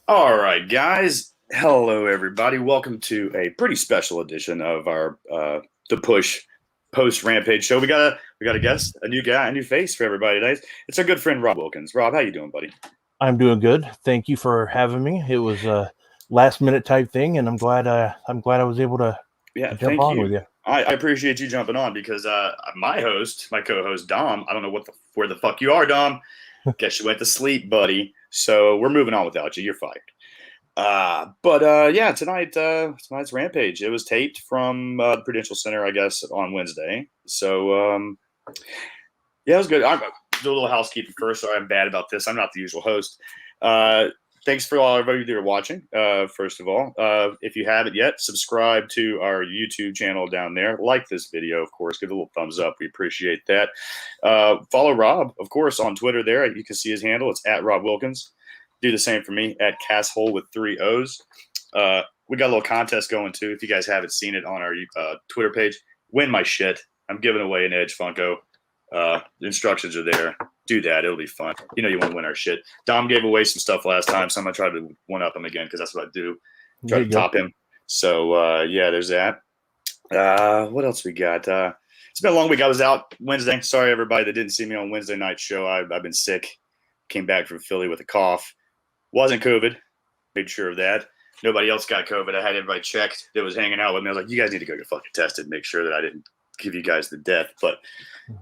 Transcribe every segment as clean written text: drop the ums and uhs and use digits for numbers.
All right, guys. Hello, everybody. Welcome to a pretty special edition of our The Push Post Rampage Show. We got a guest, a new guy, a new face for everybody today. It's our good friend Rob Wilkins. Rob, how you doing, buddy? I'm doing good. Thank you for having me. It was a last minute type thing, and I'm glad I was able to jump Thank on you. with you. I appreciate you jumping on because my co-host Dom, I don't know where the fuck you are, Dom. Guess you went to sleep, buddy. So we're moving on without you. You're fired. But tonight's Rampage. It was taped from the Prudential Center, I guess, on Wednesday. So yeah, it was good. I'm do a little housekeeping first. Sorry, I'm bad about this. I'm not the usual host. Thanks for all everybody that are watching. First of all, if you haven't yet, subscribe to our YouTube channel down there. Like this video, of course. Give it a little thumbs up. We appreciate that. Follow Rob, of course, on Twitter. There, you can see his handle. It's at Rob Wilkins. Do the same for me at Casshole with 3 O's. We got a little contest going too. If you guys haven't seen it on our Twitter page, win my shit. I'm giving away an Edge Funko. The instructions are there. Do that. It'll be fun. You know you want to win our shit. Dom gave away some stuff last time, so I'm going to try to one-up him again because that's what I do. Try to top him. So, yeah, there's that. What else we got? It's been a long week. I was out Wednesday. Sorry, everybody that didn't see me on Wednesday night show. I've been sick. Came back from Philly with a cough. Wasn't COVID. Made sure of that. Nobody else got COVID. I had everybody checked that was hanging out with me. I was like, you guys need to go get fucking tested. Make sure that I didn't give you guys the death. But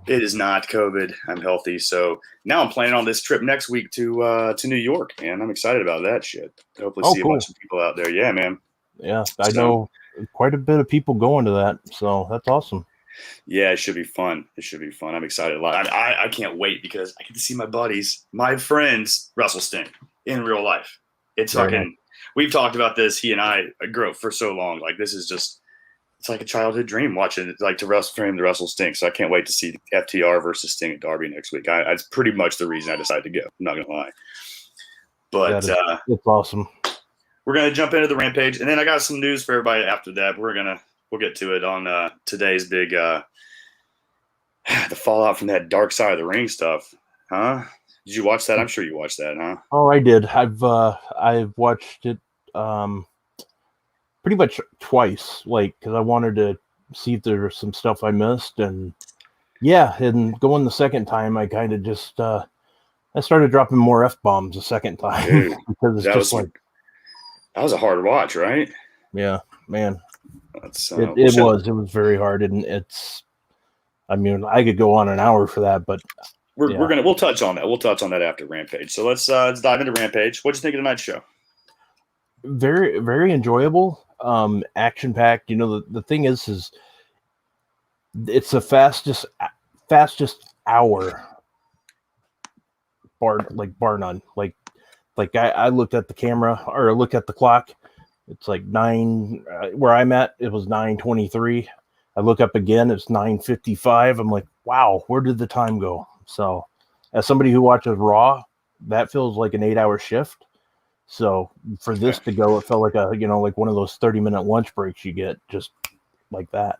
it is not COVID. I'm healthy. So now I'm planning on this trip next week to New York, man. I'm excited about that shit. Hopefully see a bunch of people out there. Yeah, man. Yeah, I know quite a bit of people going to that. So that's awesome. Yeah, it should be fun. It should be fun. I'm excited a lot. I can't wait because I get to see my buddies, my friends, wrestle Sting in real life. It's fucking – we've talked about this. He and I grew up for so long. Like this is just – it's like a childhood dream watching it, like for him to wrestle Sting. So I can't wait to see FTR versus Sting at Derby next week. That's pretty much the reason I decided to go. I'm not going to lie. But it's awesome. We're going to jump into the Rampage. And then I got some news for everybody after that. We'll get to it on today's big the fallout from that Dark Side of the Ring stuff. Huh? Did you watch that? I'm sure you watched that, huh? Oh, I did. I've watched it pretty much twice, like because I wanted to see if there was some stuff I missed, and yeah, and going the second time, I kind of just I started dropping more F-bombs the second time. Dude, because it's just that was a hard watch, right? Yeah, man. It was very hard, and I mean, I could go on an hour for that, but we'll touch on that. We'll touch on that after Rampage. So let's dive into Rampage. What'd you think of tonight's show? Very, very enjoyable. Action packed. You know, the thing is it's the fastest hour bar none. Like I looked at the camera or looked at the clock. It's like 9 where I'm at. It was 9:23. I look up again. It's 9:55. I'm like, wow, where did the time go? So, as somebody who watches Raw, that feels like an 8-hour shift. So for this to go, it felt like like one of those 30-minute lunch breaks you get, just like that.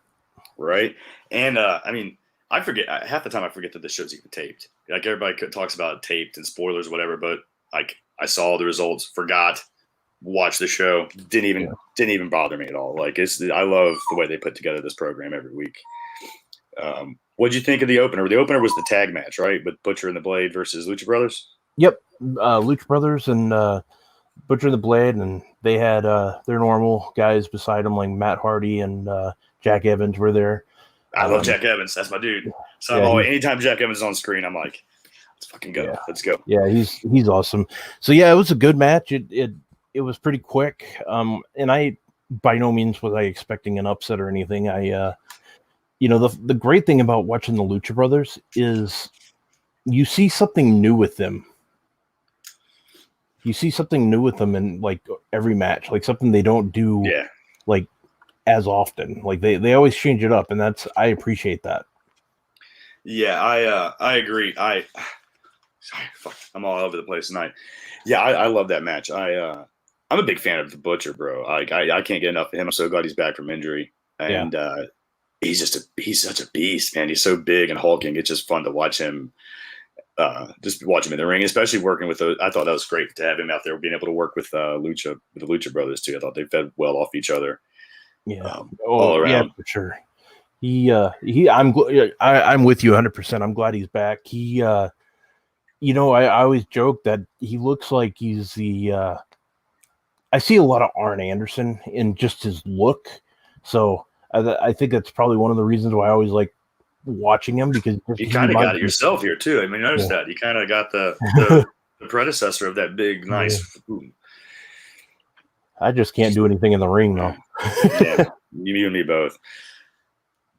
Right. And I mean, I forget half the time. I forget that the show's even taped. Like everybody talks about taped and spoilers, whatever. But like I saw the results, forgot. Watch the show. Didn't even bother me at all. Like I love the way they put together this program every week. What'd you think of the opener? The opener was the tag match, right? With Butcher and the Blade versus Lucha Brothers. Yep, Lucha Brothers and Butcher and the Blade, and they had their normal guys beside them, like Matt Hardy and Jack Evans were there. I love Jack Evans. That's my dude. So anytime Jack Evans is on screen, I'm like, let's fucking go. Yeah. Let's go. Yeah, he's awesome. So yeah, it was a good match. It was pretty quick. And I by no means was I expecting an upset or anything. The great thing about watching the Lucha Brothers is you see something new with them. You see something new with them in like every match, like something they don't do like as often. Like they always change it up, and I appreciate that. Yeah, I agree. I'm all over the place tonight. Yeah, I love that match. I'm a big fan of the Butcher, bro. Like I can't get enough of him. I'm so glad he's back from injury, and he's such a beast, man. He's so big and hulking. It's just fun to watch him just watch him in the ring, especially working with those. I thought that was great to have him out there, being able to work with the Lucha brothers too. I thought they fed well off each other. Yeah. All around. Yeah, for sure. I'm with you 100%. I'm glad he's back. I always joke that he looks like he's I see a lot of Arn Anderson in just his look. So I think that's probably one of the reasons why I always like watching him, because you kind of got it yourself here too. I mean, notice that you kind of got the predecessor of that big, nice. Yeah. I just can't do anything in the ring though. Yeah, you and me both.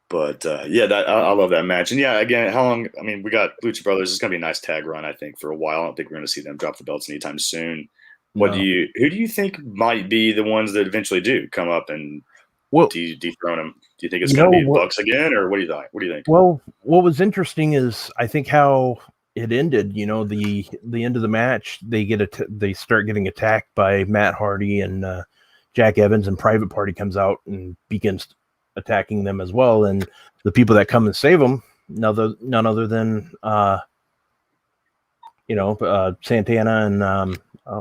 But I love that match. And yeah, again, how long? I mean, we got Lucha Brothers. It's gonna be a nice tag run, I think, for a while. I don't think we're gonna see them drop the belts anytime soon. Who do you think might be the ones that eventually do come up and dethrone them? Do you think it's gonna be Bucks again, or what do you think? What do you think? Well, what was interesting is I think how it ended. The end of the match, they start getting attacked by Matt Hardy and Jack Evans, and Private Party comes out and begins attacking them as well. And the people that come and save them, none other than Santana and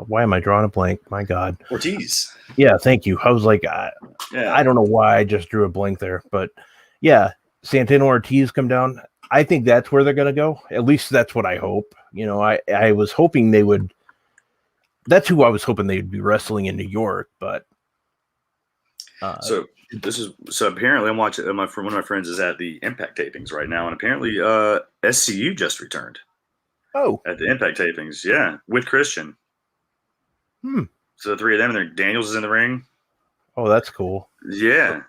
why am I drawing a blank? My God, Ortiz. Yeah, thank you. I was like, I don't know why I just drew a blank there, but yeah, Santana Ortiz come down. I think that's where they're going to go. At least that's what I hope. I was hoping they would. That's who I was hoping they'd be wrestling in New York, but. So apparently I'm watching. One of my friends is at the Impact tapings right now, and apparently SCU just returned. Oh, at the Impact tapings, yeah, with Christian. So the three of them, and Daniels is in the ring. Oh, that's cool. Yeah.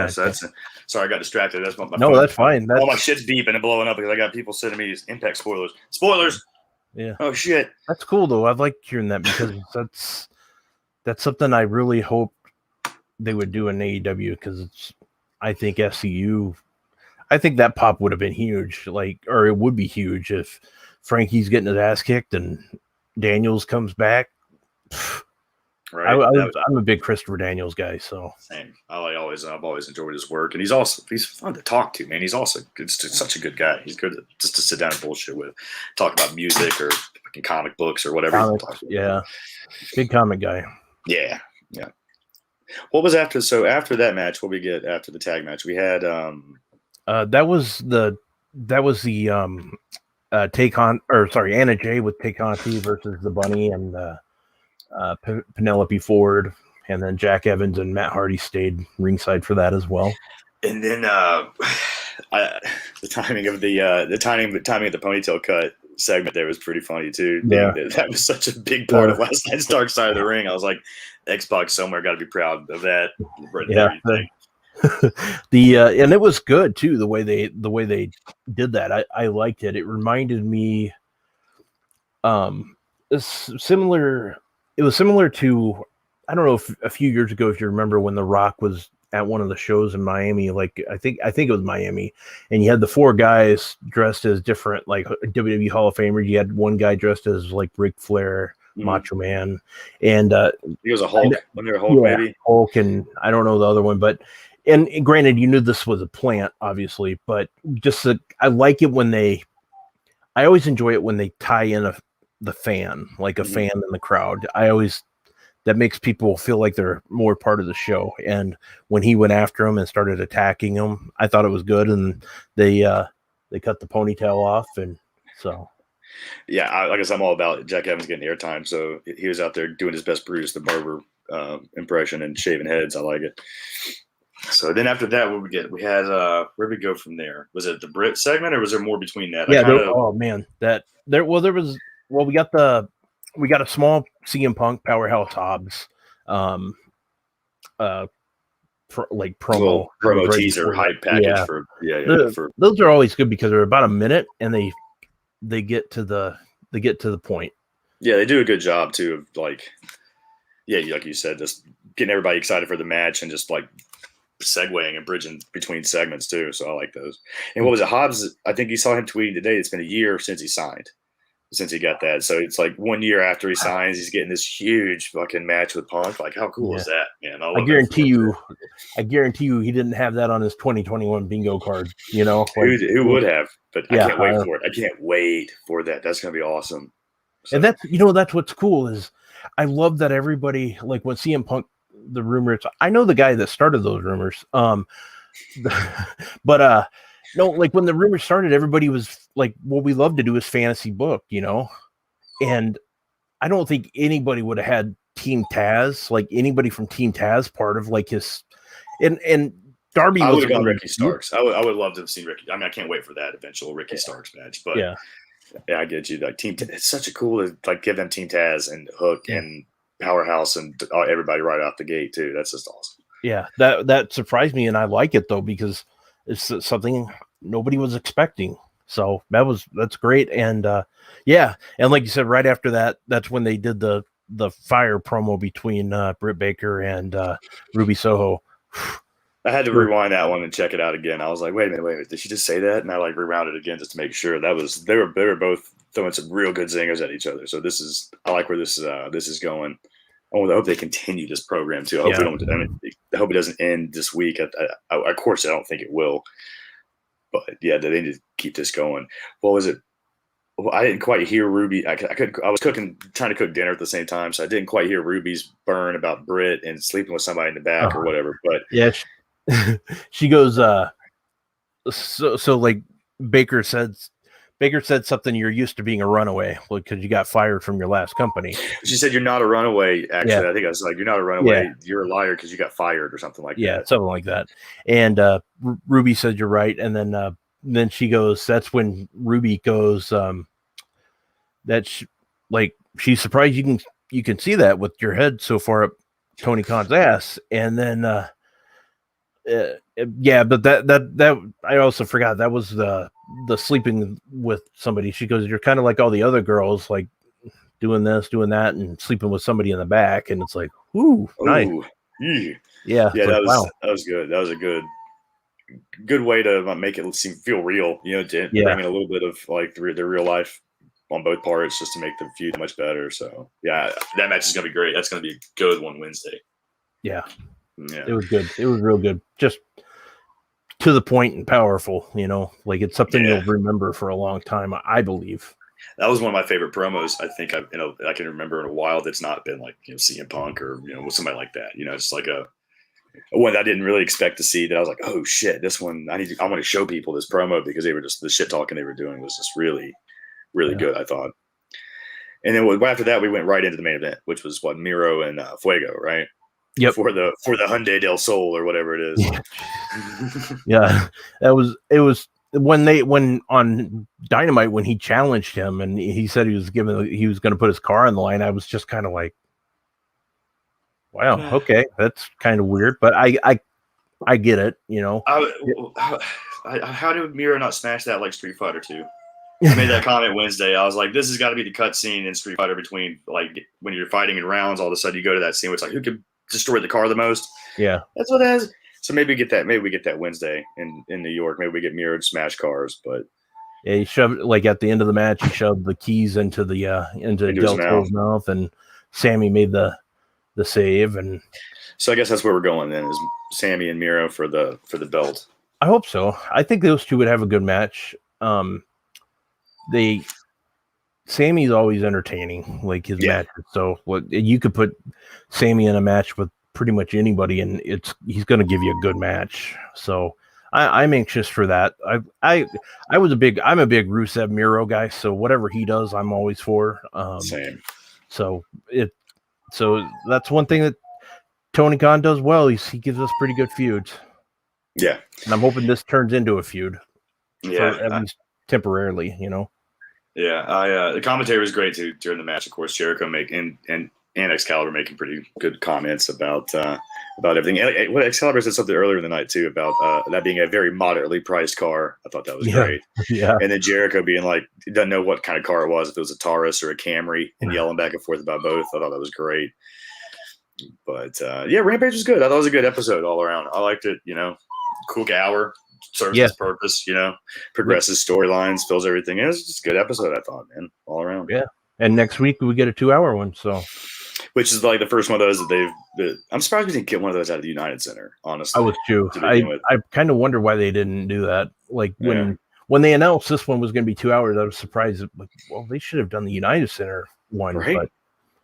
So that's sorry, I got distracted. That's my no, phone. That's fine. All my shit's beeping and blowing up because I got people sending me these Impact spoilers. Spoilers. Yeah. Oh shit. That's cool though. I like hearing that because that's something I really hope they would do in AEW, because I think SCU. I think that pop would have been huge. Or it would be huge if Frankie's getting his ass kicked and Daniels comes back. Right. I'm a big Christopher Daniels guy, so same. I've always enjoyed his work, and he's fun to talk to, man. He's also such a good guy. He's good just to sit down and bullshit with, talk about music or fucking comic books or whatever. Yeah, big comic guy. Yeah. What was after? So after that match, what we get after the tag match? We had that was the Anna Jay with Tay Conti versus the Bunny and Penelope Ford, and then Jack Evans and Matt Hardy stayed ringside for that as well. And then the timing of the ponytail cut segment there was pretty funny too. Yeah, that was such a big part of last night's Dark Side of the Ring. I was like, Xbox somewhere got to be proud of that. Yeah. And it was good too the way they did that. I liked it. It reminded me similar. It was similar to, I don't know if a few years ago, if you remember when The Rock was at one of the shows in Miami, I think it was Miami, and you had the four guys dressed as different, like WWE Hall of Famers. You had one guy dressed as like Ric Flair, Macho Man, and he was a Hulk. Wasn't there a Hulk, maybe? Hulk, and I don't know the other one, but and granted, you knew this was a plant, obviously, but just I like it when I always enjoy it when they tie in the fan, like a fan in the crowd. That makes people feel like they're more part of the show. And when he went after him and started attacking him, I thought it was good. And they cut the ponytail off, and so. Yeah, like I said, I'm all about Jack Evans getting airtime. So he was out there doing his best Bruce the Barber impression and shaving heads. I like it. So then after that, what we get? We had where did we go from there? Was it the Brit segment, or was there more between that? Yeah. We got a small CM Punk Powerhouse Hobbs, promo teaser hype package for those are always good because they're about a minute and they get to the point. Yeah, they do a good job too of like you said, just getting everybody excited for the match and just like segueing and bridging between segments too. So I like those. And what was it, Hobbs? I think you saw him tweeting today. It's been a year since he signed. since he got that. So it's like 1 year after he signs, he's getting this huge fucking match with Punk. Like, how cool is that, man? I guarantee you, he didn't have that on his 2021 bingo card. You know, who would have? But I can't wait for it. I can't wait for that. That's gonna be awesome. So. And that's what's cool is I love that everybody, like when CM Punk, the rumors. I know the guy that started those rumors. But no, like when the rumors started, everybody was like, what we love to do is fantasy book, you know? And I don't think anybody would have had Team Taz, like anybody from Team Taz part of like his, and Darby. I would have gone Ricky Starks. I would love to have seen Ricky. I mean, I can't wait for that eventual Ricky Starks match, but yeah, I get you. Like Team, it's such a cool to like give them Team Taz and Hook and Powerhouse and everybody right out the gate too. That's just awesome. Yeah, that surprised me, and I like it though because it's something nobody was expecting. So that's great, and yeah, and like you said, right after that, that's when they did the fire promo between Britt Baker and Ruby Soho. I had to rewind that one and check it out again. I was like, wait a minute, did she just say that? And I like rewound it again just to make sure they were both throwing some real good zingers at each other. So I like where this is going. I hope they continue this program too. I hope I hope it doesn't end this week. Of course, I don't think it will. But yeah, they need to keep this going. What was it? Well, I didn't quite hear Ruby. I was trying to cook dinner at the same time, so I didn't quite hear Ruby's burn about Britt and sleeping with somebody in the back or whatever. But yeah, she goes. So like Baker said something. You're used to being a runaway because you got fired from your last company. She said you're not a runaway. Actually, I think I was like, you're not a runaway. Yeah. You're a liar because you got fired or something like that. Yeah, something like that. And Ruby said you're right, and then she goes. That's when Ruby goes. She's surprised you can see that with your head so far up Tony Khan's ass, and then yeah, but that I also forgot that was the sleeping with somebody. She goes, you're kind of like all the other girls, like doing this, doing that, and sleeping with somebody in the back, and it's like, ooh, nice. Yeah, that was good. That was a good way to make it feel real, you know, to bring in a little bit of like the real life on both parts just to make the feud much better. So yeah, that match is gonna be great. That's gonna be a good one Wednesday. Yeah, it was good. It was real good. Just to the point and powerful, you know, like it's something you'll remember for a long time, I believe. That was one of my favorite promos. I think I can remember in a while that's not been like, you know, CM Punk or, you know, somebody like that. You know, it's like a one I didn't really expect to see that I was like, oh shit, this one I want to show people this promo because they were just the shit talking they were doing was just really, really good, I thought. And then after that, we went right into the main event, which was Miro and Fuego, right? Yep. For the Hyundai del Sol or whatever it is. Yeah, it was when on Dynamite when he challenged him and he said he was going to put his car on the line. I was just kind of like, wow, okay, that's kind of weird, but I get it, you know. How did Miro not smash that like Street Fighter 2? I made that comment Wednesday. I was like, this has got to be the cut scene in Street Fighter between like when you're fighting in rounds, all of a sudden you go to that scene where it's like, who could destroy the car the most? Yeah. That's what it is. So maybe we get that Wednesday in New York. Maybe we get Miro to smash cars, but yeah, he shoved like at the end of the match, he shoved the keys into Del Toro's mouth, and Sammy made the save. And so I guess that's where we're going then, is Sammy and Miro for the belt. I hope so. I think those two would have a good match. Sammy's always entertaining, like his matches. So you could put Sammy in a match with pretty much anybody, and he's going to give you a good match. So I'm anxious for that. I'm a big Rusev Miro guy, so whatever he does, I'm always for. Same. So that's one thing that Tony Khan does well. He gives us pretty good feuds. Yeah, and I'm hoping this turns into a feud. Yeah, at least temporarily, you know. Yeah, the commentary was great too during the match. Of course, Jericho and Excalibur making pretty good comments about everything. What Excalibur said something earlier in the night too about that being a very moderately priced car. I thought that was great. Yeah. And then Jericho being like, he doesn't know what kind of car it was, if it was a Taurus or a Camry, and yelling back and forth about both. I thought that was great. But Rampage was good. I thought it was a good episode all around. I liked it. You know, quick hour, serves its purpose, progresses storylines, fills everything in. It's just a good episode, I thought, man, all around. Yeah. And next week we get a 2-hour one, so. Which is like the first one of those I'm surprised we didn't get one of those out of the United Center, honestly. I was too. I kind of wonder why they didn't do that. Like when they announced this one was going to be 2 hours, I was surprised. Like, well, they should have done the United Center one. Right.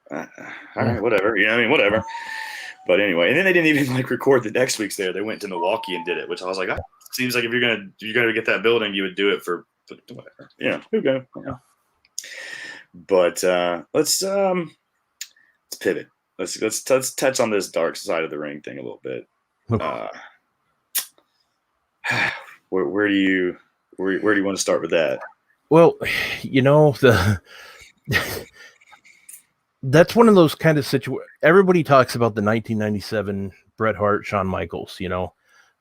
But, all right, whatever. Whatever. But anyway, and then they didn't even record the next week's there. They went to Milwaukee and did it, which I was like, seems like if you're gonna get that building, you would do it for whatever. Yeah, okay. Yeah. But let's pivot. Let's touch on this dark side of the ring thing a little bit. Where do you want to start with that? Well, that's one of those kind of situations. Everybody talks about the 1997 Bret Hart, Shawn Michaels,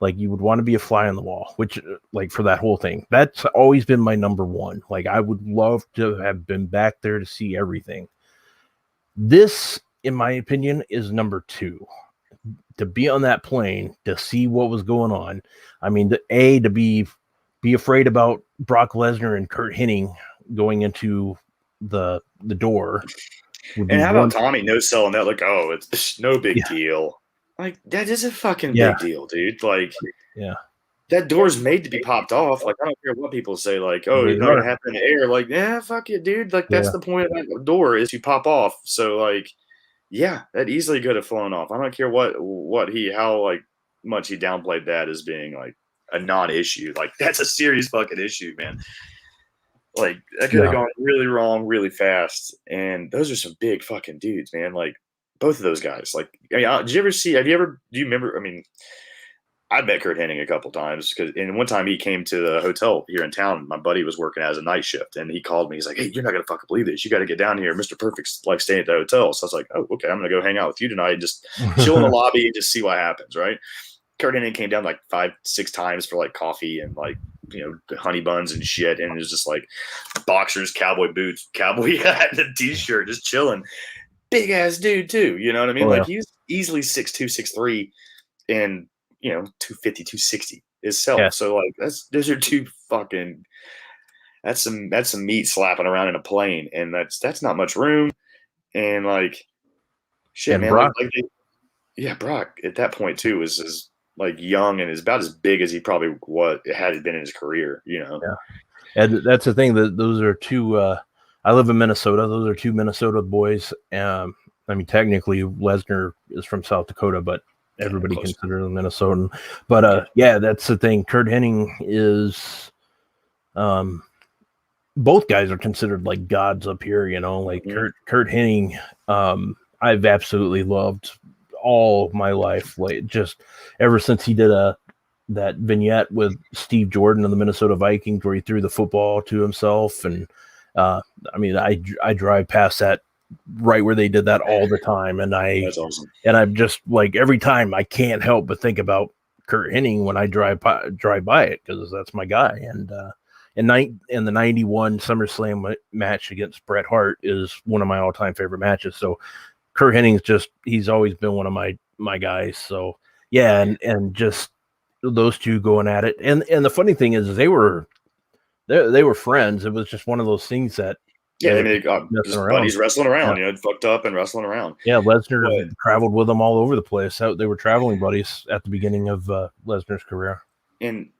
like you would want to be a fly on the wall, which like for that whole thing, that's always been my number one. Like I would love to have been back there to see everything. This, in my opinion, is number two. To be on that plane, to see what was going on. I mean, to be afraid about Brock Lesnar and Kurt Hennig going into the door. And how about Tommy no selling that? Like, oh, it's no big deal. Like, that is a fucking big deal, dude. Like, that door's made to be popped off. Like, I don't care what people say. Like, oh, it's not gonna happen in the air. Like, yeah, fuck it, dude. Like, that's the point of that door is you pop off. So, like, yeah, that easily could have flown off. I don't care how much he downplayed that as being like a non-issue. Like, that's a serious fucking issue, man. Like, that could have gone really wrong really fast. And those are some big fucking dudes, man. Like, both of those guys. Like, I mean, do you remember? I mean, I met Kurt Hennig a couple times and one time he came to the hotel here in town. My buddy was working as a night shift and he called me. He's like, hey, you're not going to fucking believe this. You got to get down here. Mr. Perfect's like staying at the hotel. So I was like, oh, okay, I'm going to go hang out with you tonight and just chill in the lobby and just see what happens. Right. Kurt Hennig came down like 5-6 times for like coffee and like, honey buns and shit. And it was just like boxers, cowboy boots, cowboy hat, and a t-shirt, just chilling. Big ass dude too. You know what I mean? He's easily 6'2", 6'3", and 250, 260 himself. Yeah. So like those are two fucking. That's some meat slapping around in a plane, and that's not much room. And like, shit, and man. Brock. Brock at that point too was like young and is about as big as he probably had been in his career. Yeah, and that's the thing that those are two. I live in Minnesota. Those are two Minnesota boys. I mean, technically Lesnar is from South Dakota, but everybody considers him Minnesotan. But that's the thing. Kurt Hennig is, both guys are considered like gods up here. Like Kurt Hennig. I've absolutely loved all my life. Like just ever since he did that vignette with Steve Jordan of the Minnesota Vikings where he threw the football to himself and. I mean, I drive past that right where they did that all the time, and that's awesome. And I'm just like every time I can't help but think about Kurt Hennig when I drive by it because that's my guy. And the 91 SummerSlam match against Bret Hart is one of my all-time favorite matches. So Kurt Hennig's he's always been one of my guys. So yeah, and just those two going at it. And the funny thing is they were friends. It was just one of those things that buddies wrestling around, fucked up and wrestling around. Yeah, Lesnar traveled with them all over the place. So they were traveling buddies at the beginning of Lesnar's career. And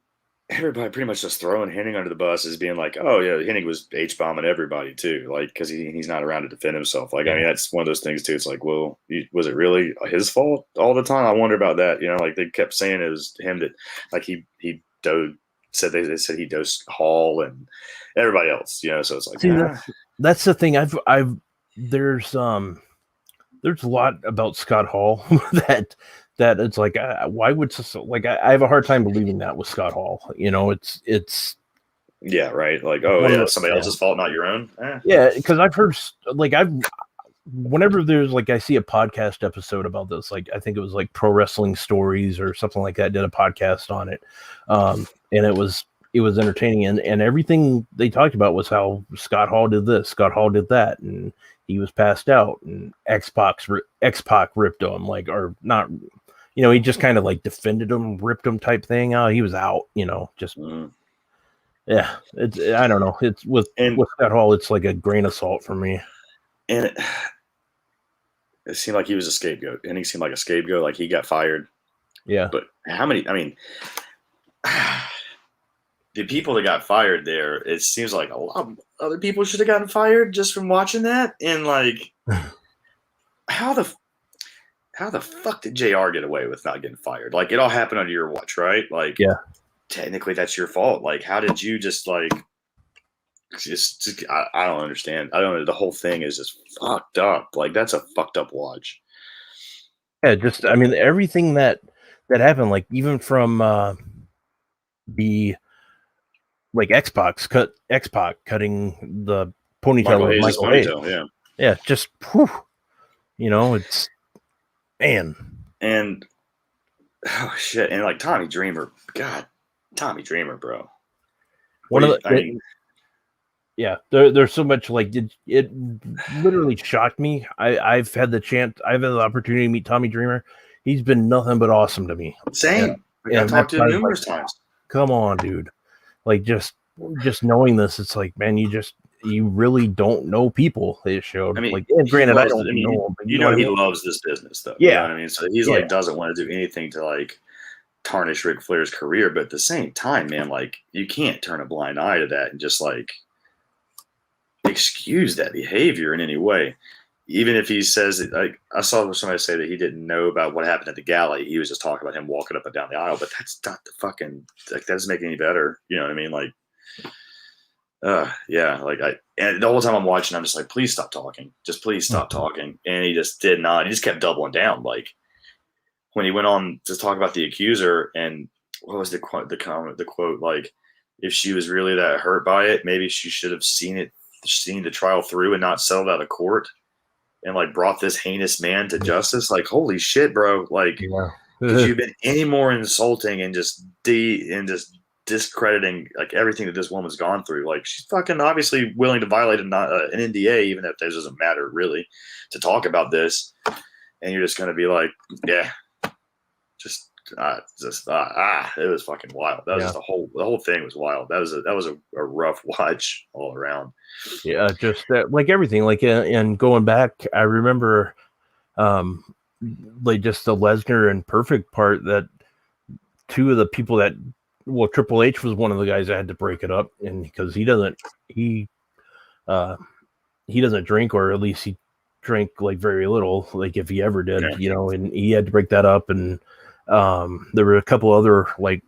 everybody pretty much just throwing Hennig under the bus as being like, oh yeah, Hennig was H-bombing everybody too, like because he's not around to defend himself. Like I mean, that's one of those things too. It's like, well, was it really his fault all the time? I wonder about that. Like they kept saying it was him that like he said they said he dosed Hall and everybody else, so it's like that's the thing. There's a lot about Scott Hall that it's like why would I have a hard time believing that with Scott Hall. It's yeah, right. Like somebody else's fault, not your own. Yeah, because I've heard whenever there's I see a podcast episode about this, like I think it was like Pro Wrestling Stories or something like that did a podcast on it, and it was entertaining and everything they talked about was how Scott Hall did this, Scott Hall did that, and he was passed out and X-Pac ripped him or not. he just kind of like defended him, ripped him type thing. Oh, he was out, just yeah. I don't know. It's with Scott Hall, it's like a grain of salt for me. And it seemed like he was a scapegoat, and he seemed like a scapegoat. Like he got fired. Yeah. But how many? I mean, the people that got fired there, it seems like a lot of other people should have gotten fired just from watching that. And like, how the fuck did JR get away with not getting fired? Like, it all happened under your watch, right? Like, yeah. Technically, that's your fault. Like, how did you just like? I don't understand. I don't know. The whole thing is just fucked up. Like, that's a fucked up watch. Yeah, I mean, everything that happened, like even from the like X-Pac cutting the ponytail of Michael Hayes. Yeah, just whew, it's man. And oh shit, and like Tommy Dreamer, God, Tommy Dreamer, bro. There's so much like it literally shocked me. I've had the opportunity to meet Tommy Dreamer. He's been nothing but awesome to me. Same. I've talked to him numerous times. Come on, dude. Like just knowing this, it's like, man, you really don't know people. They showed. I mean, like, granted, I don't know him. But he loves this business, though. Yeah. You know what I mean? So he's like doesn't want to do anything to like tarnish Ric Flair's career, but at the same time, man, like you can't turn a blind eye to that and just like excuse that behavior in any way. Even if he says it, like I saw somebody say that he didn't know about what happened at the gala, he was just talking about him walking up and down the aisle. But that's not the fucking like that doesn't make it any better. You know what I mean? Like, yeah. Like and the whole time I'm watching, I'm just like, please stop talking. Just please stop talking. And he just did not. He just kept doubling down. Like when he went on to talk about the accuser, and what was the quote? The quote, like, if she was really that hurt by it, maybe she should have seen the trial through and not settled out of court. And like brought this heinous man to justice. Like, holy shit, bro! Like, could you have been any more insulting and just discrediting like everything that this woman's gone through? Like, she's fucking obviously willing to violate an NDA, even if that doesn't matter really, to talk about this. And you're just gonna be like, yeah, it was fucking wild. That was just the whole thing was wild. That was a rough watch all around. Yeah, just like everything, like and going back, I remember, like just the Lesnar and Perfect part that two of the people that, well, Triple H was one of the guys that had to break it up, and because he doesn't drink, or at least he drank like very little, like if he ever did, and he had to break that up, and there were a couple other like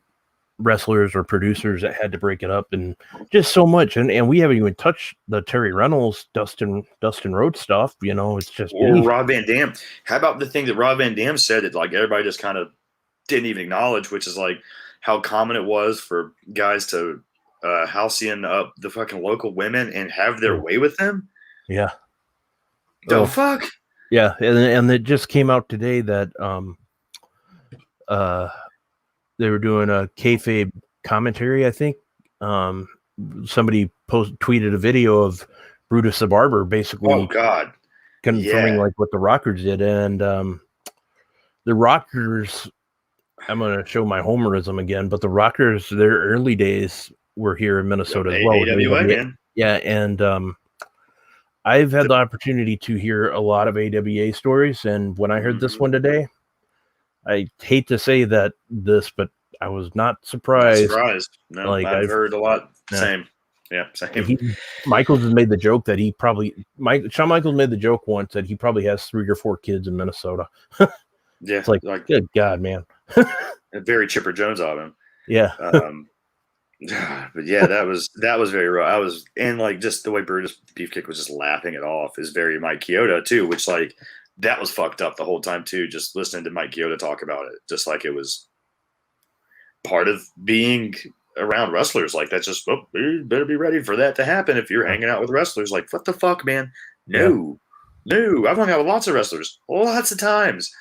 wrestlers or producers that had to break it up, and just so much, and we haven't even touched the Terry Reynolds, Dustin Rhodes stuff. It's just Rob Van Dam. How about the thing that Rob Van Dam said that like everybody just kind of didn't even acknowledge, which is like how common it was for guys to halcyon up the fucking local women and have their way with them. Yeah. The fuck. Yeah, and it just came out today that they were doing a kayfabe commentary, I think. Somebody tweeted a video of Brutus the Barber basically confirming like what the Rockers did. And the Rockers, I'm going to show my homerism again, but the Rockers, their early days were here in Minnesota as well. AEW, man. Yeah, and I've had the opportunity to hear a lot of AWA stories, and when I heard this one today, I hate to say this, but I was not surprised. No, like, I've heard a lot. Same. Yeah, same. Michaels has made the joke that Shawn Michaels made the joke once that he probably has 3 or 4 kids in Minnesota. Yeah. It's like good God, man. Very Chipper Jones of him. Yeah. But yeah, that was very rough. And like just the way Brutus Beefcake was just laughing it off is very Mike Chioda too, which like that was fucked up the whole time too. Just listening to Mike Chioda talk about it, just like it was part of being around wrestlers. Like that's just you better be ready for that to happen if you're hanging out with wrestlers. Like what the fuck, man? No. I've hung out with lots of wrestlers, lots of times.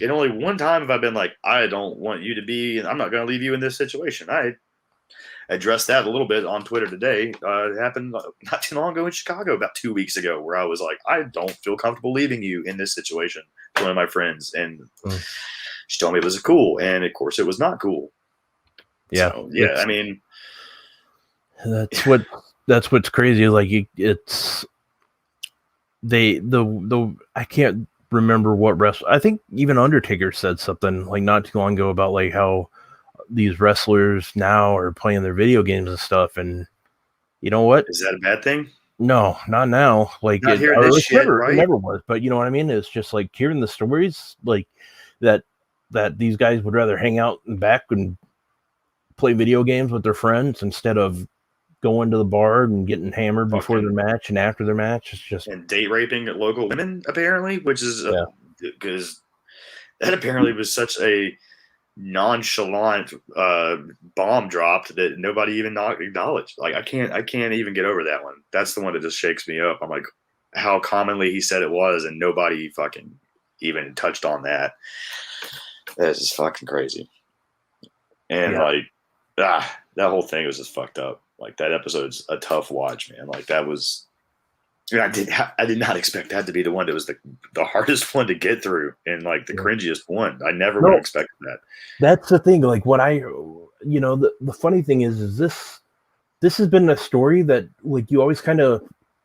And only one time have I been like, I don't want you to be. I'm not going to leave you in this situation. I addressed that a little bit on Twitter today. It happened not too long ago in Chicago, about 2 weeks ago, where I was like, I don't feel comfortable leaving you in this situation to one of my friends. And She told me it was cool, and of course it was not cool. Yeah, so, yeah. I mean, that's what's crazy. Like it's I can't remember what wrestler. I think even Undertaker said something like not too long ago about like how these wrestlers now are playing their video games and stuff. And you know what? Is that a bad thing? No, not now. Like not hearing this shit, never, right? It never was. But you know what I mean? It's just like hearing the stories like that these guys would rather hang out in back and play video games with their friends instead of going to the bar and getting hammered before their match and after their match. It's just and date raping local women apparently, which is because that apparently was such a nonchalant bomb dropped that nobody even acknowledged. Like I can't even get over that one. That's the one that just shakes me up. I'm like, how commonly he said it was, and nobody fucking even touched on that. That's just fucking crazy. And that whole thing was just fucked up. Like that episode's a tough watch, man. Like that was, I did not expect that to be the one that was the hardest one to get through and like the cringiest one. I never would have expected that. That's the thing. Like what the funny thing is this has been a story that like you always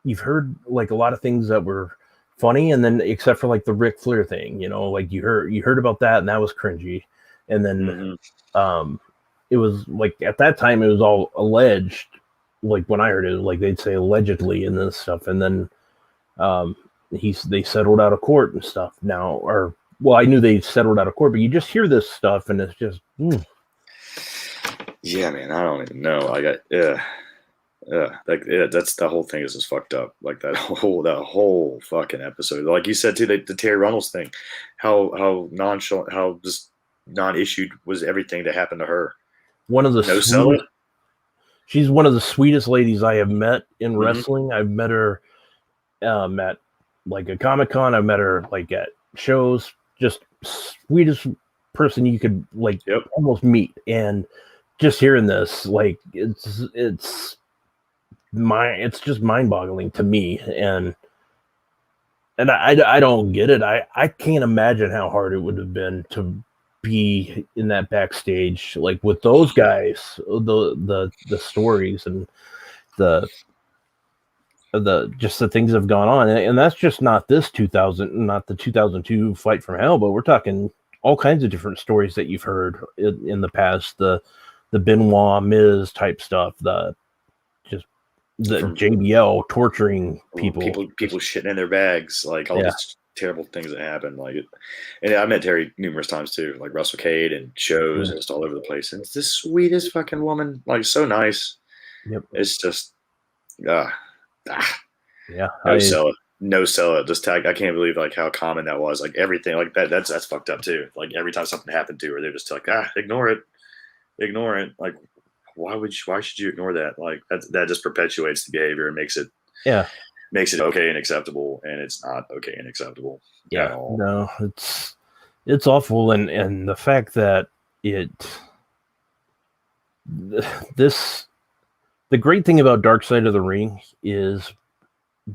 you've heard like a lot of things that were funny, and then except for like the Ric Flair thing, like you heard about that and that was cringy, and then it was like at that time it was all alleged. Like when I heard it, like they'd say allegedly and this stuff, and then they settled out of court and stuff now. Or well, I knew they settled out of court, but you just hear this stuff and it's just yeah, man. I don't even know. That's the whole thing is just fucked up. Like that whole fucking episode. Like you said too, the Terry Runnels thing, how nonchalant, how just non-issued was everything that happened to her. One of the she's one of the sweetest ladies I have met in wrestling. I've met her at like a Comic-Con. I've met her like at shows. Just sweetest person you could like almost meet. And just hearing this, like it's just mind-boggling to me. And I don't get it. I can't imagine how hard it would have been to be in that backstage, like with those guys, the stories and the just the things that have gone on, and that's just not the 2002 Fight from Hell, but we're talking all kinds of different stories that you've heard in the past, the Benoit Miz type stuff, the JBL torturing people shitting in their bags, like all these terrible things that happen. Like it, and I met Terry numerous times too, like WrestleCade and shows and just all over the place. And it's the sweetest fucking woman, like so nice. Yep. It's just yeah. No sell it. Just tag. I can't believe like how common that was. Like everything like that. That's fucked up too. Like every time something happened to her, they're just like ignore it. Like why should you ignore that? Like that just perpetuates the behavior and makes it okay and acceptable, and it's not okay and acceptable at all. No, it's awful, and the fact that the great thing about Dark Side of the Ring is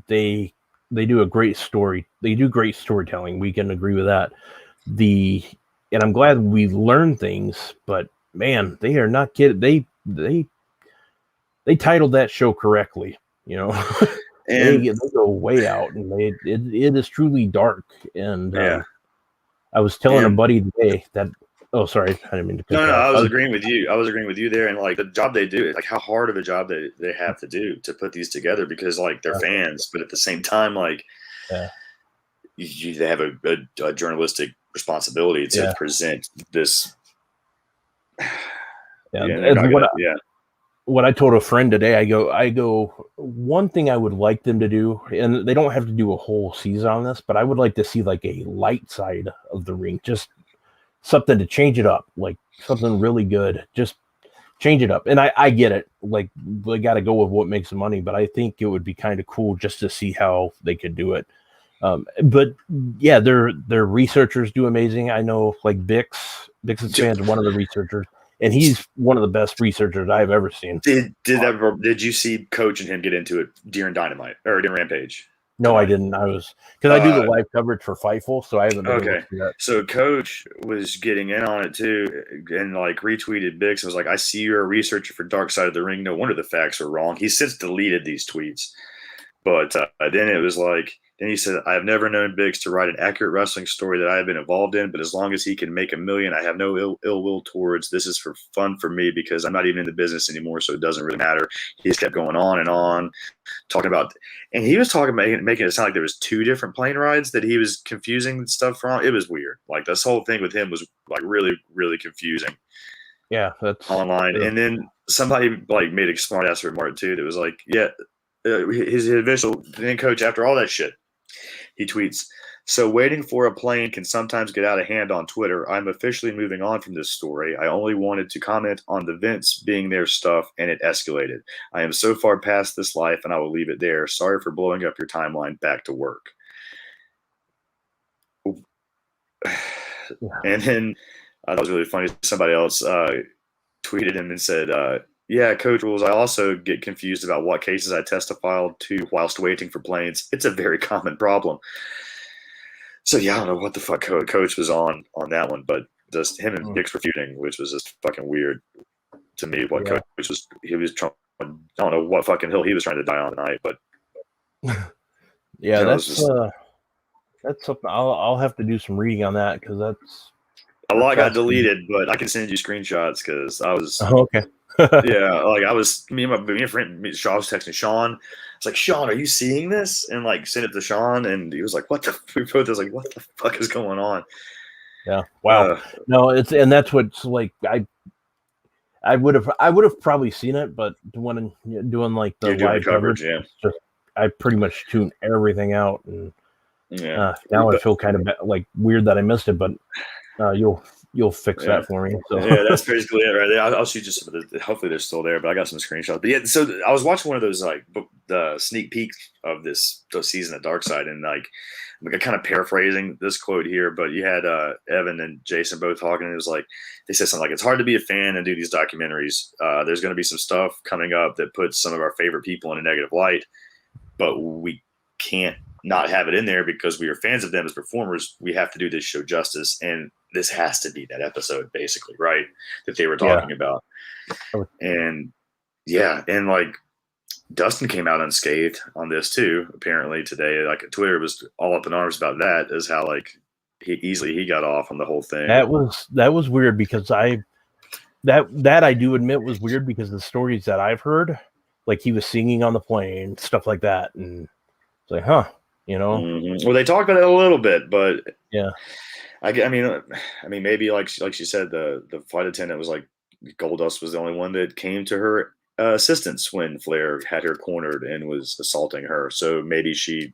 they do a great story. They do great storytelling. We can agree with that. And I'm glad we learned things, but man, they are not kidding. They titled that show correctly, And they go way out, and it is truly dark. And I was telling a buddy today that. Oh, sorry, I didn't mean to. No, I was agreeing with you. I was agreeing with you there, and like the job they do, like how hard of a job they have to do to put these together, because like they're fans, but at the same time, like they have a journalistic responsibility to present this. What I told a friend today, I go, one thing I would like them to do, and they don't have to do a whole season on this, but I would like to see like a light side of the ring, just something to change it up, like something really good, just change it up. And I get it, like they got to go with what makes the money, but I think it would be kind of cool just to see how they could do it. But yeah, their researchers do amazing. I know like Bix Span's one of the researchers. And he's one of the best researchers I've ever seen. Did you see Coach and him get into it during Dynamite or during Rampage? No, I didn't. I was because I do the live coverage for Fightful, so I haven't been able to see that. So Coach was getting in on it too, and like retweeted Bix and was like, "I see you're a researcher for Dark Side of the Ring. No wonder the facts are wrong." He's since deleted these tweets, but then it was like. Then he said, "I have never known Biggs to write an accurate wrestling story that I have been involved in, but as long as he can make $1 million, I have no ill will towards. This is for fun for me because I'm not even in the business anymore, so it doesn't really matter." He just kept going on and on, talking about, and he was talking about making it sound like there was 2 different plane rides that he was confusing stuff from. It was weird. Like this whole thing with him was like really, really confusing. Yeah, that's online, and then somebody like made a smart ass remark too. That was like, yeah, his official then coach after all that shit. He tweets, "So waiting for a plane can sometimes get out of hand on Twitter. I'm officially moving on from this story. I only wanted to comment on the Vince being their stuff, and it escalated. I am so far past this life, and I will leave it there. Sorry for blowing up your timeline. Back to work." And then that was really funny. Somebody else tweeted him and said, "Yeah, Coach Rules, I also get confused about what cases I testify to whilst waiting for planes. It's a very common problem." So, yeah, I don't know what the fuck Coach was on that one, but just him and Bix refuting, which was just fucking weird to me. What Coach was, he was trying, I don't know what fucking hill he was trying to die on tonight, but. Yeah, that's something I'll have to do some reading on that because that's. A lot got deleted, but I can send you screenshots because I was. Oh, okay. Yeah, like I was, me and friend Shaw was texting Sean. It's like, "Sean, are you seeing this?" And like sent it to Sean, and he was like, "What the?" We both was like, "What the fuck is going on?" Yeah. Wow. No, and that's what's like. I would have probably seen it, but when doing like the live coverage, I pretty much tune everything out, and now I feel kind of like weird that I missed it, but you'll fix that for me. So. Yeah, that's basically it right there. I'll shoot you some of the. Hopefully they're still there, but I got some screenshots. But yeah, so I was watching one of those like the sneak peeks of this season of Dark Side, and like I'm kind of paraphrasing this quote here, but you had Evan and Jason both talking, and it was like they said something like, "It's hard to be a fan and do these documentaries. There's going to be some stuff coming up that puts some of our favorite people in a negative light, but we can't not have it in there because we are fans of them as performers. We have to do this show justice, and this has to be that episode, basically, right? That they were talking about." And yeah, and like Dustin came out unscathed on this too. Apparently today, like Twitter was all up in arms about that, as how like he got off on the whole thing. That was weird because I do admit was weird because the stories that I've heard, like he was singing on the plane, stuff like that, and it's like, huh, you know. Mm-hmm. Well, they talked about it a little bit, but yeah. I mean, maybe like she said, the flight attendant was like, Goldust was the only one that came to her assistance when Flair had her cornered and was assaulting her. So maybe she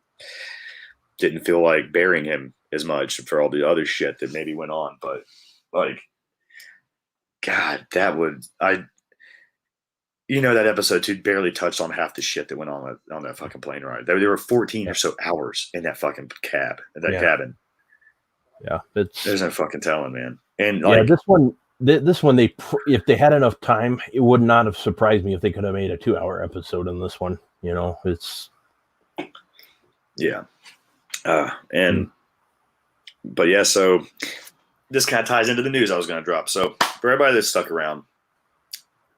didn't feel like burying him as much for all the other shit that maybe went on. But like, God, that episode too barely touched on half the shit that went on that fucking plane ride. There were 14 or so hours in that fucking cabin. Yeah, there's no fucking telling, man. And like this one, if they had enough time, it would not have surprised me if they could have made a 2-hour episode in this one. You know, it's but yeah, so this kind of ties into the news I was going to drop. So for everybody that stuck around,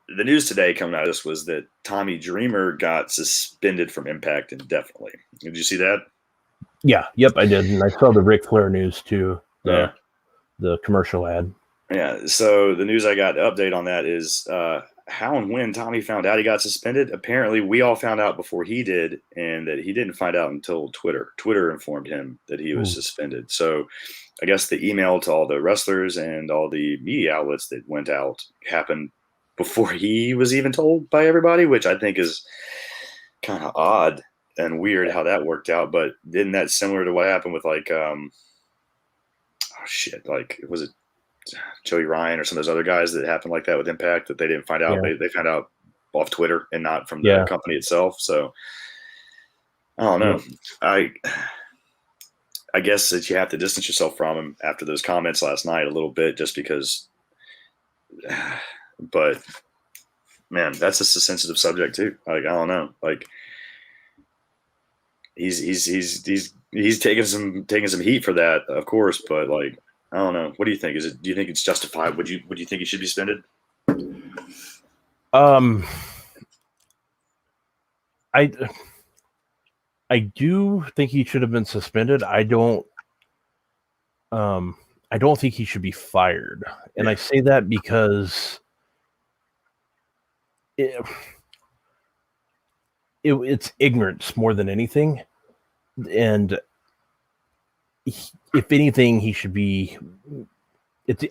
the news today coming out of this was that Tommy Dreamer got suspended from Impact indefinitely. Did you see that? Yeah, yep, I did, and I saw the Ric Flair news too. The commercial ad. Yeah, so the news I got, the update on that is how and when Tommy found out he got suspended. Apparently, we all found out before he did, and that he didn't find out until Twitter. Twitter informed him that he was suspended. So I guess the email to all the wrestlers and all the media outlets that went out happened before he was even told by everybody, which I think is kind of odd and weird how that worked out. But isn't that similar to what happened with like, like was it Joey Ryan or some of those other guys that happened like that with Impact that they didn't find out? They found out off Twitter and not from the company itself. So I don't know. I guess that you have to distance yourself from him after those comments last night a little bit, just because. But man, that's just a sensitive subject too. Like I don't know. Like he's taking some heat for that, of course. But like, I don't know. What do you think? Do you think it's justified? Would you think he should be suspended? I do think he should have been suspended. I don't think he should be fired. And I say that because it's ignorance more than anything. And if anything, he should be.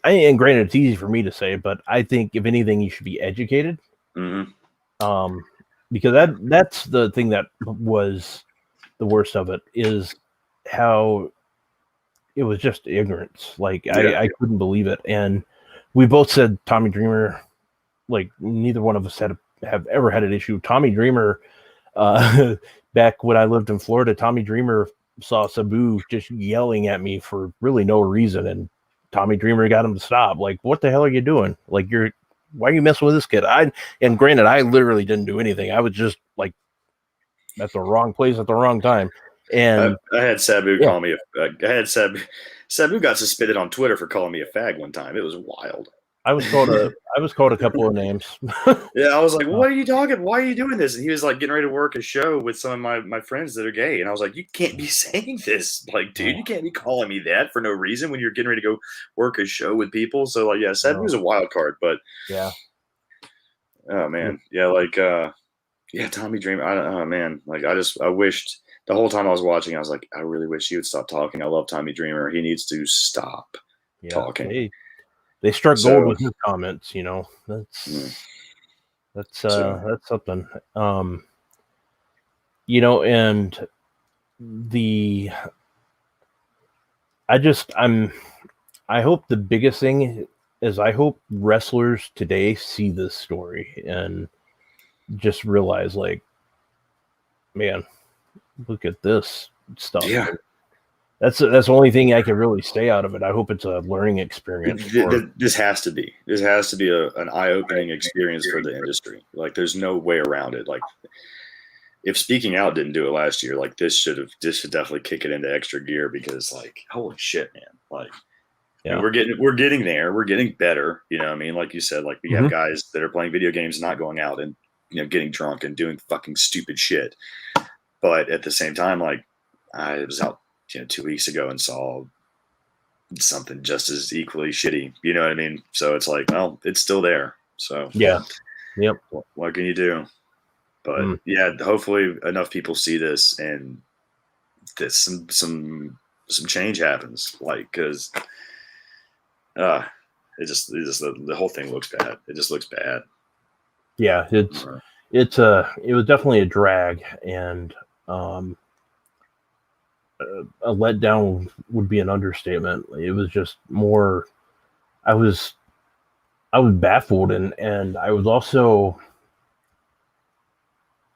And granted, it's easy for me to say, but I think if anything, he should be educated. Mm-hmm. Because that's the thing that was the worst of it, is how it was just ignorance. Like I couldn't believe it. And we both said Tommy Dreamer, like neither one of us have ever had an issue. Tommy Dreamer, back when I lived in Florida, Tommy Dreamer saw Sabu just yelling at me for really no reason, and Tommy Dreamer got him to stop. Like, what the hell are you doing? Like, why are you messing with this kid? And granted, I literally didn't do anything. I was just like at the wrong place at the wrong time. And I had Sabu call me. Sabu got suspended on Twitter for calling me a fag one time. It was wild. I was called a couple of names. Yeah, I was like, "What are you talking? Why are you doing this?" And he was like, getting ready to work a show with some of my friends that are gay, and I was like, "You can't be saying this, like, dude. You can't be calling me that for no reason when you're getting ready to go work a show with people." So, like, yeah, Sabu was a wild card, but yeah. Oh man, yeah, like, Tommy Dreamer. Oh man, like I wished the whole time I was watching, I was like, I really wish he would stop talking. I love Tommy Dreamer. He needs to stop talking. They struck gold with his comments, you know. That's something. You know, and I hope the biggest thing is I hope wrestlers today see this story and just realize, like, man, look at this stuff. Yeah. That's the only thing I can really stay out of it. I hope it's a learning experience. This has to be an eye-opening experience for the industry. Like, there's no way around it. Like, if Speaking Out didn't do it last year, like this should definitely kick it into extra gear, because like, holy shit, man. Like, yeah, we're getting there. We're getting better. You know what I mean? Like you said, like we have guys that are playing video games, not going out and, you know, getting drunk and doing fucking stupid shit. But at the same time, like, I was out 2 weeks ago and saw something just as equally shitty. You know what I mean? So it's like, well, it's still there. So yeah, yep. What can you do? But yeah, hopefully enough people see this and this some change happens. Like, because it just the whole thing looks bad. It just looks bad. Yeah, it was definitely a drag, and a letdown would be an understatement. It was just more. I was baffled, and I was also.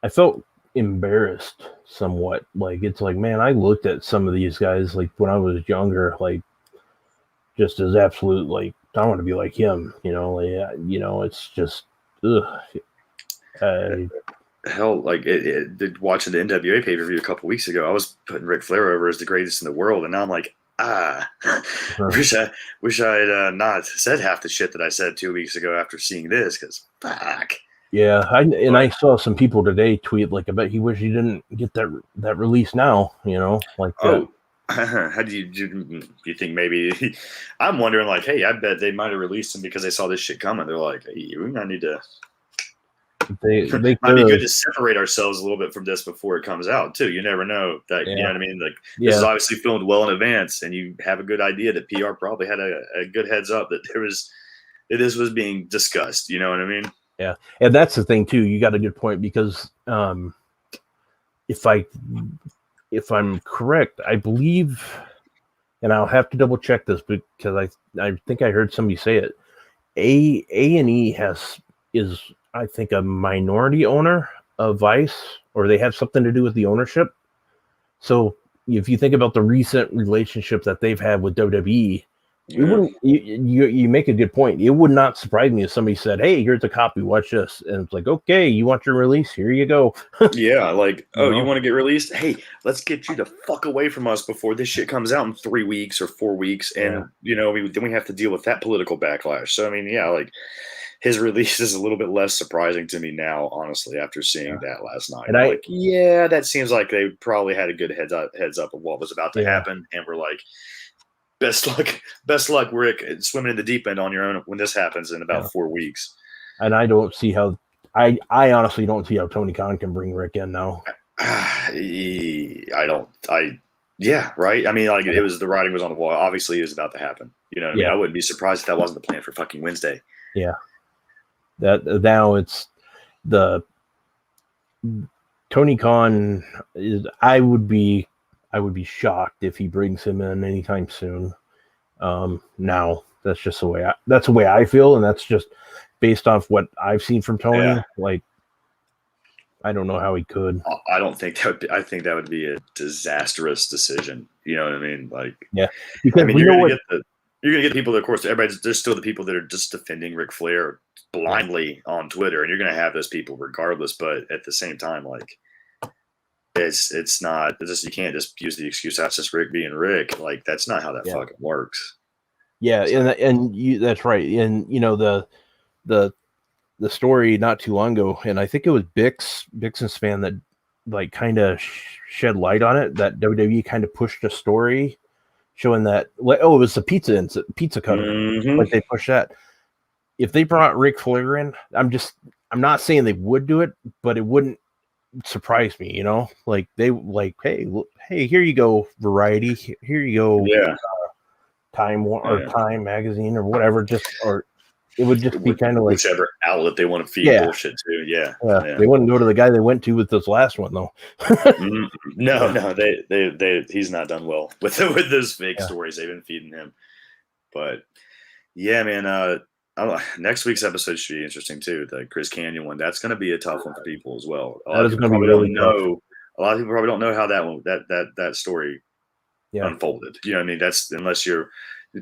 I felt embarrassed somewhat. Like, it's like, man, I looked at some of these guys like when I was younger, like just as absolute, like, I want to be like him. You know, like, you know, it's just. Ugh. Hell, like watching the NWA pay-per-view a couple weeks ago, I was putting Ric Flair over as the greatest in the world, and now I'm like, wish I'd not said half the shit that I said 2 weeks ago after seeing this, because fuck. Yeah, I saw some people today tweet like, I bet he wish he didn't get that release now. You know, like, how do you think maybe? I'm wondering, like, hey, I bet they might have released him because they saw this shit coming. They're like, hey, we might need to. They might be good to separate ourselves a little bit from this before it comes out too. You never know that. You know what I mean? Like, this is obviously filmed well in advance, and you have a good idea that PR probably had a good heads up that this was being discussed. You know what I mean? Yeah, and that's the thing too. You got a good point, because if I'm correct, I believe, and I'll have to double check this because I think I heard somebody say it. A&E is I think a minority owner of Vice, or they have something to do with the ownership. So if you think about the recent relationship that they've had with WWE, It wouldn't. You make a good point. It would not surprise me if somebody said, "Hey, here's a copy. Watch this," and it's like, "Okay, you want your release? Here you go." Yeah, like, oh, you know? want to get released? Hey, let's get you the fuck away from us before this shit comes out in 3 weeks or 4 weeks, and then we have to deal with that political backlash. So I mean, yeah, like his release is a little bit less surprising to me now, honestly, after seeing that last night. And Like, yeah, that seems like they probably had a good heads up of what was about to happen, and we're like, best luck, Rick, swimming in the deep end on your own when this happens in about 4 weeks. And I don't see how. I honestly don't see how Tony Khan can bring Rick in now. Yeah, right. I mean, like it was the writing was on the wall. Obviously, it was about to happen. You know what I mean? I wouldn't be surprised if that wasn't the plan for fucking Wednesday. Yeah. That now it's the Tony Khan is. I would be shocked if he brings him in anytime soon. Now that's just the way I feel, and that's just based off what I've seen from Tony. Yeah. Like, I don't know how he could. I don't think that would be, I think that would be a disastrous decision. You know what I mean? Like, because I mean, you're gonna get people that, of course, there's still the people that are just defending Ric Flair blindly on Twitter, and you're gonna have those people regardless. But at the same time, like, it's not just, you can't just use the excuse that's just Rick being Rick. Like, that's not how that fucking works. Yeah, and you, that's right. And you know the story not too long ago, and I think it was Bixen Span that like kind of shed light on it, that WWE kind of pushed a story showing that, like, oh, it was the pizza cutter, like they pushed that. If they brought Ric Flair in, I'm not saying they would do it, but it wouldn't surprise me, you know, like they like, hey, here you go, Variety, here you go, Time or Time Magazine or whatever, it would just be kind of like whichever outlet they want to feed bullshit to. Yeah. They wouldn't go to the guy they went to with this last one though. No, they he's not done well with those fake stories they've been feeding him. But yeah, man, next week's episode should be interesting too. The Chris Canyon one, that's going to be a tough one for people as well. A lot of people probably don't know how that story unfolded. You know what I mean? That's, unless you're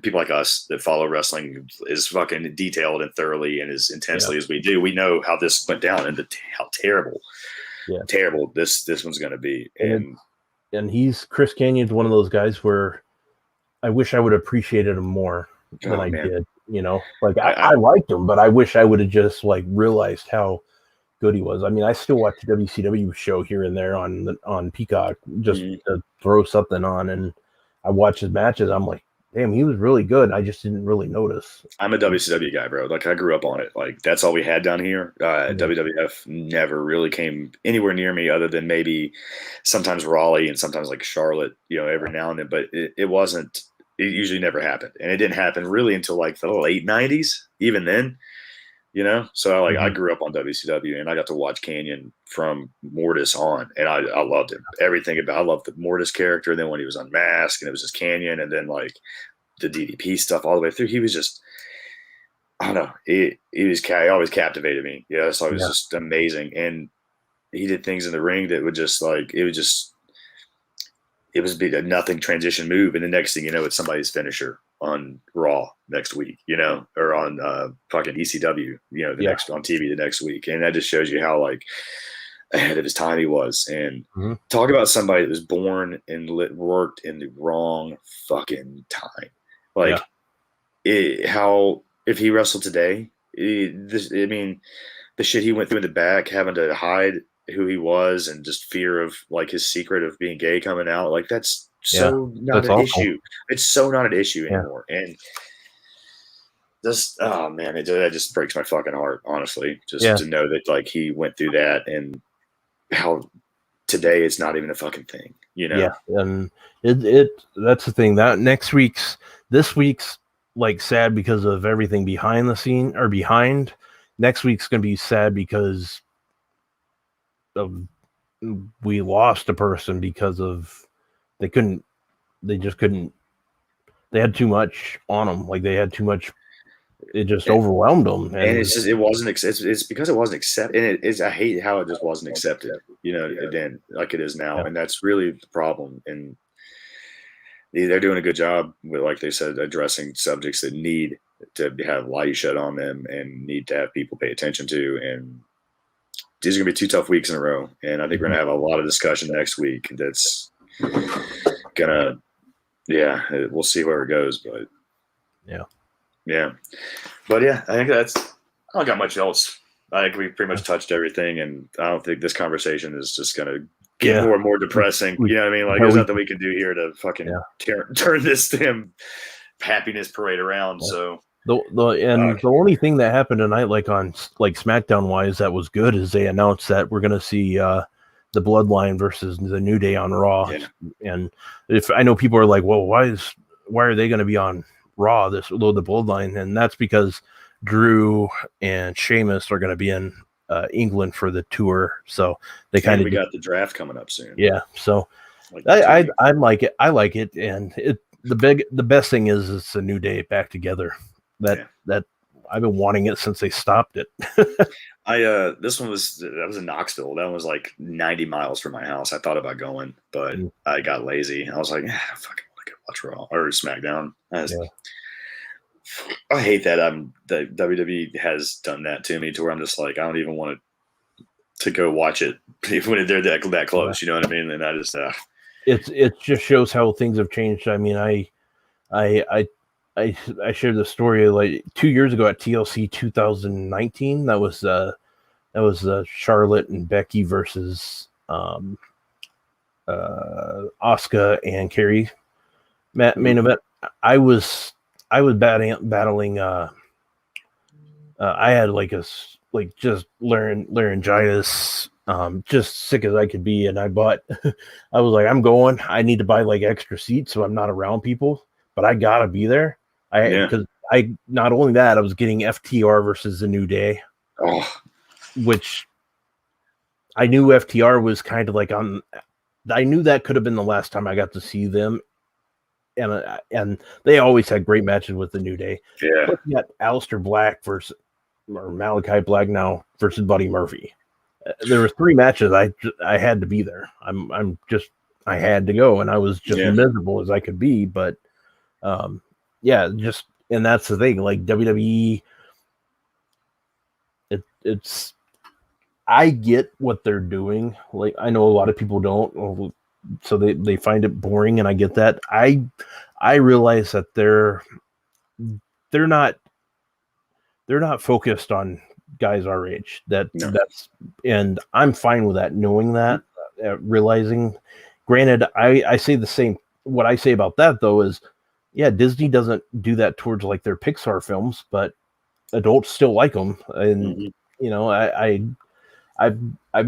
people like us that follow wrestling as fucking detailed and thoroughly and as intensely as we do, we know how this went down and how terrible this one's going to be. And Chris Canyon's one of those guys where I wish I would have appreciated him more than I did. You know, like I liked him, but I wish I would have just like realized how good he was. I mean, I still watch the WCW show here and there on Peacock just to throw something on, and I watch his matches. I'm like, damn, he was really good. I just didn't really notice. I'm a WCW guy, bro. Like, I grew up on it. Like, that's all we had down here. WWF never really came anywhere near me, other than maybe sometimes Raleigh and sometimes like Charlotte, you know, every now and then. But it wasn't. It usually never happened, and it didn't happen really until like the late '90s. Even then, you know. So I grew up on WCW, and I got to watch Canyon from Mortis on, and I loved him. Everything about, I loved the Mortis character. And then when he was unmasked, and it was just Canyon, and then like the DDP stuff all the way through, he was just, I don't know. He always captivated me. Yeah, so it was just amazing, and he did things in the ring that would just like, it was a nothing transition move, and the next thing you know, it's somebody's finisher on Raw next week, you know, or on fucking ECW, you know, next on TV the next week, and that just shows you how like ahead of his time he was. And talk about somebody that was born and worked in the wrong fucking time. Like, how if he wrestled today, I mean, the shit he went through in the back, having to hide who he was, and just fear of like his secret of being gay coming out, like that's not an issue. It's so not an issue anymore. And just, oh man, that just breaks my fucking heart, honestly, just to know that like he went through that, and how today it's not even a fucking thing, you know. And that's the thing, that this week's like sad because of everything behind the scene, or behind. Next week's gonna be sad because we lost a person because of they just couldn't, they had too much on them, like they had too much, it just overwhelmed them, and it's because it wasn't accepted, and it is, I hate how it just wasn't accepted, you know, then like it is now, and that's really the problem. And they're doing a good job with, like they said, addressing subjects that need to have light shed on them and need to have people pay attention to. And these are going to be 2 tough weeks in a row. And I think we're going to have a lot of discussion next week. That's going to, we'll see where it goes. But yeah. But yeah, I think I don't got much else. I think we pretty much touched everything. And I don't think this conversation is just going to get more and more depressing. You know what I mean? Like, there's nothing we can do here to fucking turn this damn happiness parade around. So the only thing that happened tonight, like on like SmackDown wise, that was good is they announced that we're gonna see the Bloodline versus the New Day on Raw. Yeah. And if I know people are like, well, why are they gonna be on Raw, the Bloodline? And that's because Drew and Sheamus are gonna be in England for the tour, so they kind of got the draft coming up soon. Yeah, so I like it. I like it, and the best thing is it's a New Day back together. That I've been wanting it since they stopped it. This one was in Knoxville. That one was like 90 miles from my house. I thought about going, but I got lazy. I was like, I fucking want to go watch Raw or SmackDown. I hate that the WWE has done that to me, to where I'm just like, I don't even want to go watch it when they're that close. You know what I mean? And I just it just shows how things have changed. I mean, I shared the story like 2 years ago at TLC 2019. That was Charlotte and Becky versus Asuka and Kerry main event. I was battling. I had just laryngitis, just sick as I could be, and I was like, I'm going. I need to buy like extra seats so I'm not around people, but I gotta be there. Because not only that, I was getting FTR versus the New Day, which I knew FTR was kind of like on. I knew that could have been the last time I got to see them. And they always had great matches with the New Day. Yeah. But you got Aleister Black or Malachi Black now versus Buddy Murphy. There were 3 matches. I had to be there. I had to go, and I was just miserable as I could be. But and that's the thing. Like WWE, it's I get what they're doing. Like, I know a lot of people don't. So they find it boring, and I get that. I realize that they're not focused on guys our age. And I'm fine with that, knowing that, realizing. Granted, I say the same. What I say about that though is, Disney doesn't do that towards like their Pixar films, but adults still like them, and I've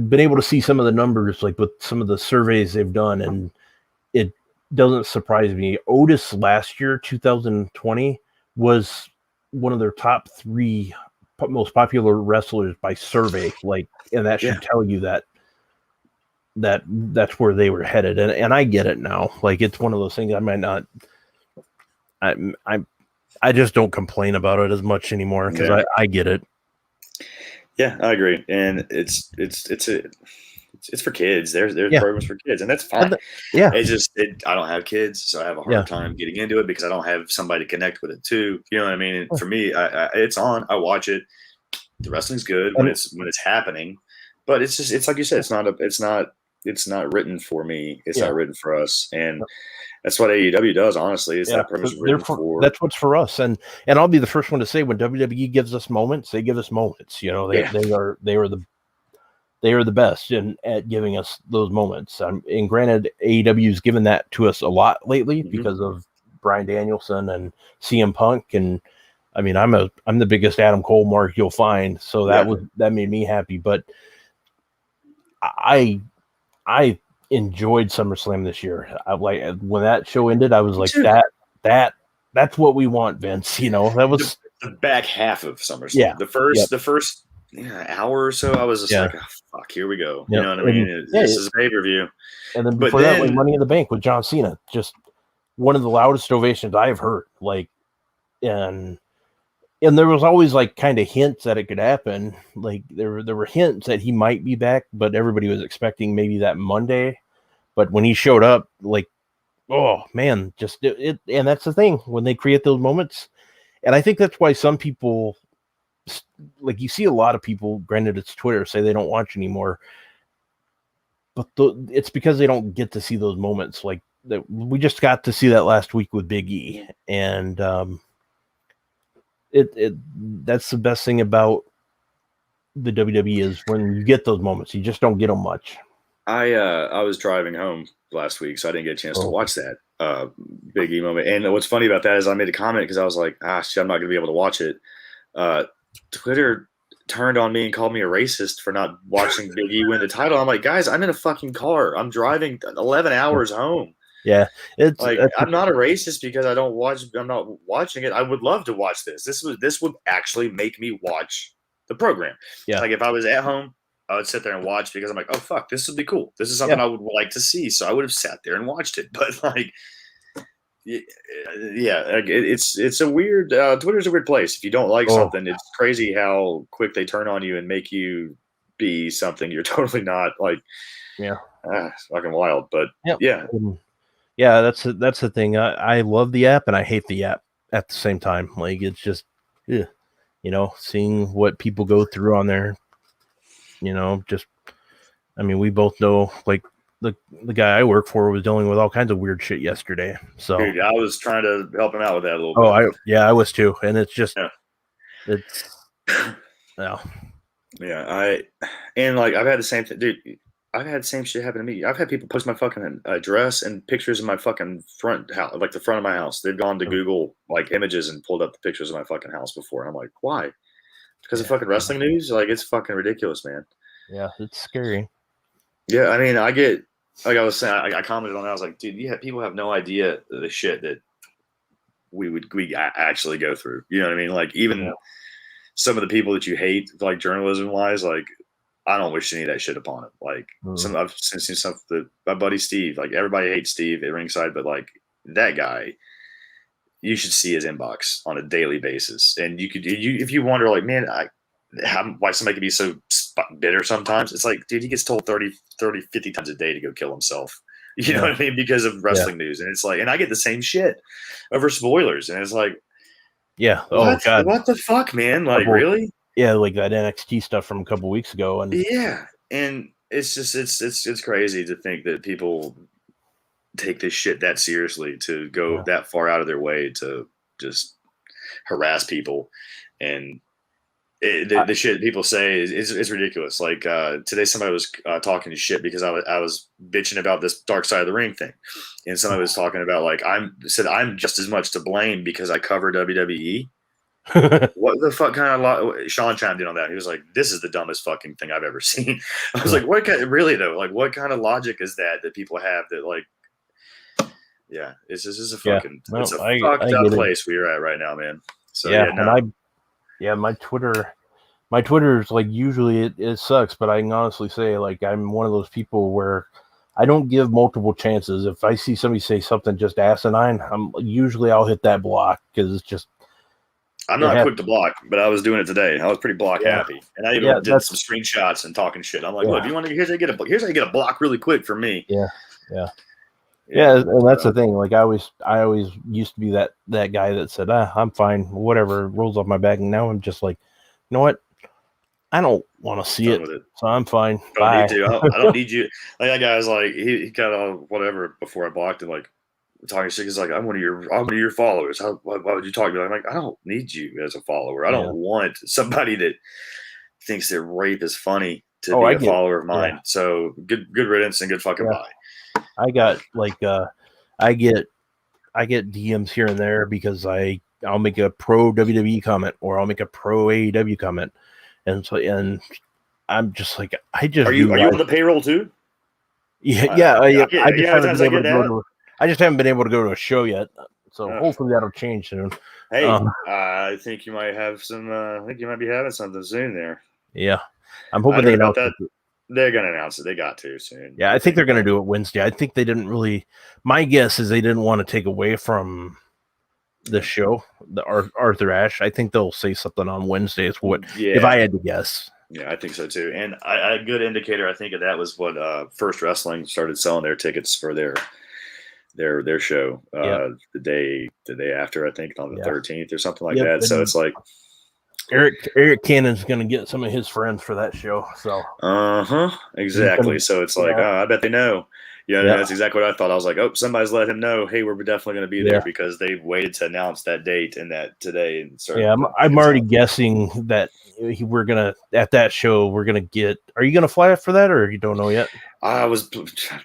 been able to see some of the numbers, like with some of the surveys they've done, and it doesn't surprise me. Otis last year, 2020, was one of their top 3 most popular wrestlers by survey. Like, and that should tell you that's where they were headed. And I get it now. Like, it's one of those things I might not. I just don't complain about it as much anymore because I get it. Yeah, I agree, and it's for kids. There's programs for kids, and that's fine. It's just I don't have kids, so I have a hard time getting into it because I don't have somebody to connect with it too. You know what I mean? And for me, it's on. I watch it. The wrestling's good when it's happening, but it's like you said. It's not written for me. It's not written for us, and that's what AEW does. Honestly, it's not pretty much written for. That's what's for us, and I'll be the first one to say, when WWE gives us moments, they give us moments. You know, they are the best at giving us those moments. And granted, AEW's given that to us a lot lately because of Bryan Danielson and CM Punk, and I mean, I'm the biggest Adam Cole mark you'll find, so that made me happy. But I enjoyed SummerSlam this year. When that show ended, I was like, that's what we want, Vince. You know, that was the back half of SummerSlam. Yeah, the first hour or so, I was just like, oh, fuck, here we go. You know what I mean? This is a pay-per-view. And then before that, Money in the Bank with John Cena, just one of the loudest ovations I've heard. Like, and there was always like kind of hints that it could happen. Like there were hints that he might be back, but everybody was expecting maybe that Monday. But when he showed up, like Oh man, just it, and that's the thing when they create those moments, and I think that's why some people, like you see a lot of people, granted it's Twitter, say they don't watch anymore, but it's because they don't get to see those moments. Like that, we just got to see that last week with Big E, and it that's the best thing about the WWE is when you get those moments, you just don't get them much. I was driving home last week, so I didn't get a chance to watch that Big E moment. And what's funny about that is I made a comment because I was like, shit, I'm not going to be able to watch it. Twitter turned on me and called me a racist for not watching Big E win the title. I'm like, guys, I'm in a fucking car. I'm driving 11 hours home. Yeah, it's like I'm not a racist because I'm not watching it. I would love to watch this. This would actually make me watch the program. Yeah, like if I was at home, I would sit there and watch because I'm like, oh fuck, this would be cool. This is something I would like to see. So I would have sat there and watched it. But like, it's a weird. Twitter's a weird place. If you don't like something, it's crazy how quick they turn on you and make you be something you're totally not. Like, it's fucking wild. But yeah, that's the thing. I love the app and I hate the app at the same time. Like it's just, seeing what people go through on there. Just, I mean, we both know, like the guy I work for was dealing with all kinds of weird shit yesterday. So dude, I was trying to help him out with that a little bit. I was too, and it's just, it's, and like I've had the same thing, dude. I've had the same shit happen to me. I've had people post my fucking address and pictures of my fucking front house, like the front of my house. They've gone to Google like images and pulled up the pictures of my fucking house before. And I'm like, why? Because of fucking wrestling news? Like, it's fucking ridiculous, man. Yeah, it's scary. Yeah, I mean, I get, like I was saying, I commented on that. I was like, dude, people have no idea the shit that we actually go through. You know what I mean? Like, even some of the people that you hate, like journalism-wise, like, I don't wish any of that shit upon him. Like, I've seen some of my buddy Steve, like, everybody hates Steve at ringside, but, like, that guy, you should see his inbox on a daily basis. And if you wonder, like, man, why somebody can be so bitter sometimes, it's like, dude, he gets told 30, 50 times a day to go kill himself. You know what I mean? Because of wrestling news. And it's like, and I get the same shit over spoilers. And it's like, oh God, what the fuck, man? Like, really? Yeah, like that NXT stuff from a couple weeks ago. And and it's just, it's crazy to think that people take this shit that seriously, to go that far out of their way to just harass people. And the shit people say is ridiculous. Like today, somebody was talking shit because I was bitching about this Dark Side of the Ring thing, and somebody was talking about like I'm just as much to blame because I cover WWE. What the fuck kind of Sean chimed in on that. He was like, "This is the dumbest fucking thing I've ever seen." I was like, "What kind, really though? Like, what kind of logic is that people have that like?" Yeah, it's a fucking it's a fucked up place we're at right now, man. So and my Twitter is like, usually it sucks, but I can honestly say, like, I'm one of those people where I don't give multiple chances. If I see somebody say something just asinine, I'll hit that block because it's just. I'm not quick to block, but I was doing it today. I was pretty block happy, and I even did some screenshots and talking shit. I'm like, look, you want to here's how you get a block really quick for me. Yeah, and that's the thing. Like I always used to be that guy that said, I'm fine, whatever, rolls off my back. And now I'm just like, you know what? I don't want to see it, so I'm fine. I don't need you. Like that guy's like, he got all whatever before I blocked him, like talking shit. He's like, I'm one of your followers. Why would you talk to me? I'm like, I don't need you as a follower. I don't want somebody that thinks that rape is funny to be a follower of mine. So good riddance and good fucking bye. I got like I get DMs here and there because I'll make a pro WWE comment or I'll make a pro AEW comment, and I'm just like, are you on the payroll too? I just haven't been able to go to a show yet, so hopefully that'll change soon. Hey, I think you might have some. I think you might be having something soon there. Yeah, I'm hoping they announce that. They're going to announce it. They got to soon. Yeah, I think they're going to do it Wednesday. I think they didn't really. My guess is they didn't want to take away from the show, the Arthur Ashe. I think they'll say something on Wednesday. Is what if I had to guess. Yeah, I think so too. And a good indicator, I think, of that was what First Wrestling started selling their tickets for their their show Yep. the day after, I think on the 13th or something like Yep, that. So and it's like Eric Cannon's going to get some of his friends for that show. So exactly. So it's like, oh, I bet they know. Yeah, yeah, that's exactly what I thought. I was like, oh, somebody's let him know. Hey, we're definitely going to be there because they waited to announce that date and that today. And I'm already guessing that we're gonna at that show. We're gonna get. Are you gonna fly for that, or you don't know yet? I was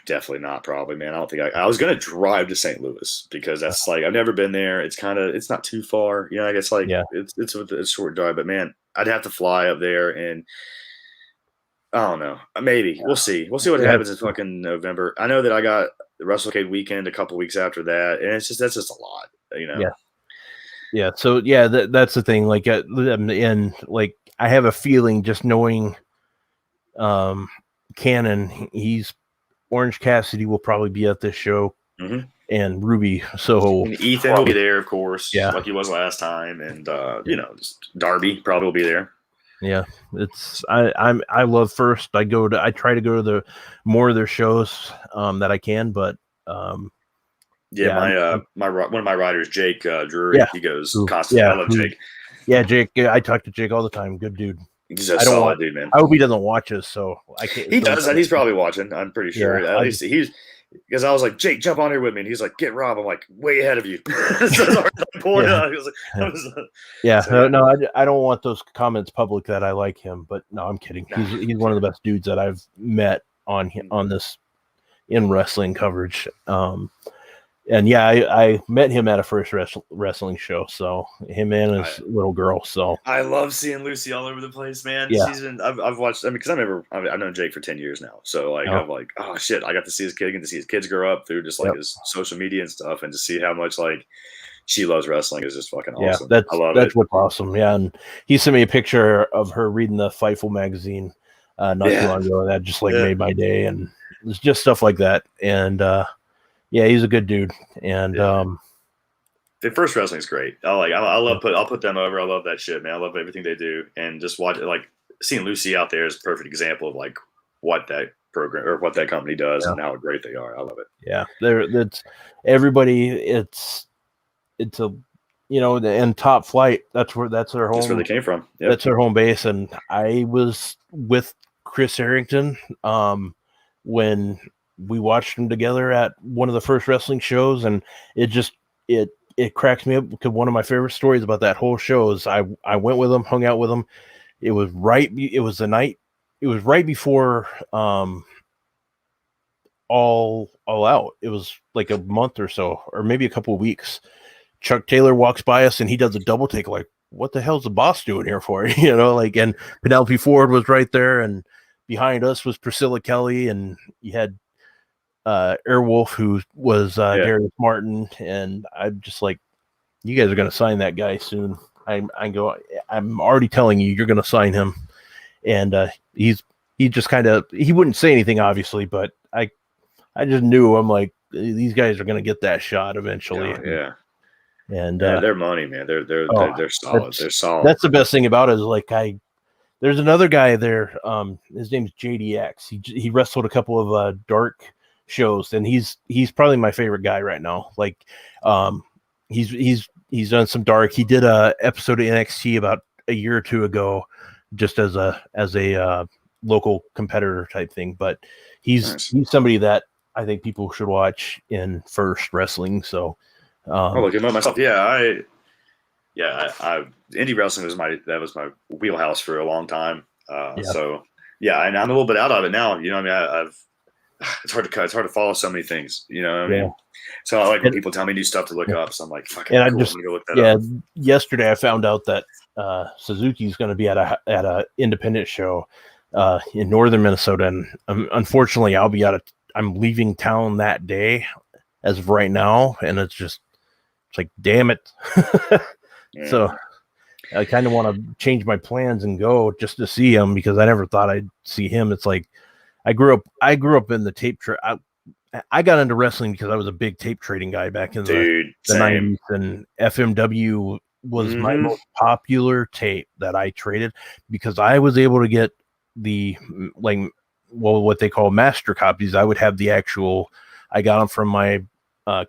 definitely not. Probably, man. I don't think I was going to drive to St. Louis because that's like I've never been there. It's it's not too far. You know, I guess like it's a short drive, but man, I'd have to fly up there and. I don't know. Maybe we'll see. We'll see what happens in fucking November. I know that I got the WrestleCade weekend a couple weeks after that, and that's just a lot, you know. Yeah. So that's the thing. Like, and like I have a feeling just knowing, Cannon, he's Orange Cassidy will probably be at this show, and Ruby. So and Ethan will be there, of course, like he was last time, and you know, just Darby probably will be there. Yeah, it's I love First. I try to go to more of their shows that I can, but one of my writers, Jake Drury, he goes constantly. I love Jake. Yeah, Jake. I talk to Jake all the time. Good dude. He's a solid dude, man. I hope he doesn't watch us, so I can't. He does, and he's probably watching. I'm pretty sure. At least he's. Because I was like, Jake, jump on here with me. And he's like, get Rob. I'm like, way ahead of you. So I don't want those comments public that I like him. But no, I'm kidding. He's one of the best dudes that I've met on this in wrestling coverage. And I met him at a First wrestling show. So him and his little girl. So I love seeing Lucy all over the place, man. Yeah. I've watched. I mean, because I've known Jake for 10 years now. So like I'm like, oh shit, I got to see his kid, get to see his kids grow up through just like his social media and stuff, and to see how much like she loves wrestling is just fucking awesome. I love that's what's awesome. Yeah, and he sent me a picture of her reading the Fightful magazine not too long ago. That just like made my day, and it's just stuff like that. And he's a good dude. And the First wrestling is great. I'll put them over. I love that shit, man. I love everything they do, and just watch it. Like seeing Lucy out there is a perfect example of like what that program or what that company does and how great they are. I love it. Yeah, that's everybody. It's a and Top Flight. That's their home. That's where they came from. Yep. That's their home base. And I was with Chris Harrington when we watched them together at one of the First wrestling shows, and it cracks me up because one of my favorite stories about that whole show is I went with them, hung out with them. It was right before all out. It was like a month or so, or maybe a couple of weeks. Chuck Taylor walks by us and he does a double take, like, what the hell's the boss doing here for? And Penelope Ford was right there, and behind us was Priscilla Kelly, and you had Airwolf, who was Darius Martin, and I'm just like, you guys are going to sign that guy soon. I'm already telling you're going to sign him. And he just kind of, he wouldn't say anything, obviously, but I just knew, I'm like, these guys are going to get that shot eventually. And their money, man, they're solid. They're solid. That's the best thing about it is like there's another guy there. His name's JDX. He wrestled a couple of dark shows, and he's probably my favorite guy right now. Like, he's done some dark. He did a episode of NXT about a year or two ago, just as a local competitor type thing. But he's somebody that I think people should watch in First wrestling. So I'll look him up myself. I indie wrestling was my wheelhouse for a long time. So and I'm a little bit out of it now. You know what I mean? It's hard to follow so many things. You know what I mean? So I like when people tell me new stuff to look up. So I'm like, fucking cool. I'm gonna go look that up. Yesterday I found out that Suzuki's going to be at a independent show in northern Minnesota, and unfortunately I'm leaving town that day as of right now, and it's like, damn it. So I kind of want to change my plans and go just to see him, because I never thought I'd see him. It's like I grew up in the tape I got into wrestling because I was a big tape trading guy back in the 90s, and FMW was my most popular tape that I traded, because I was able to get the what they call master copies. I would have the actual, I got them from my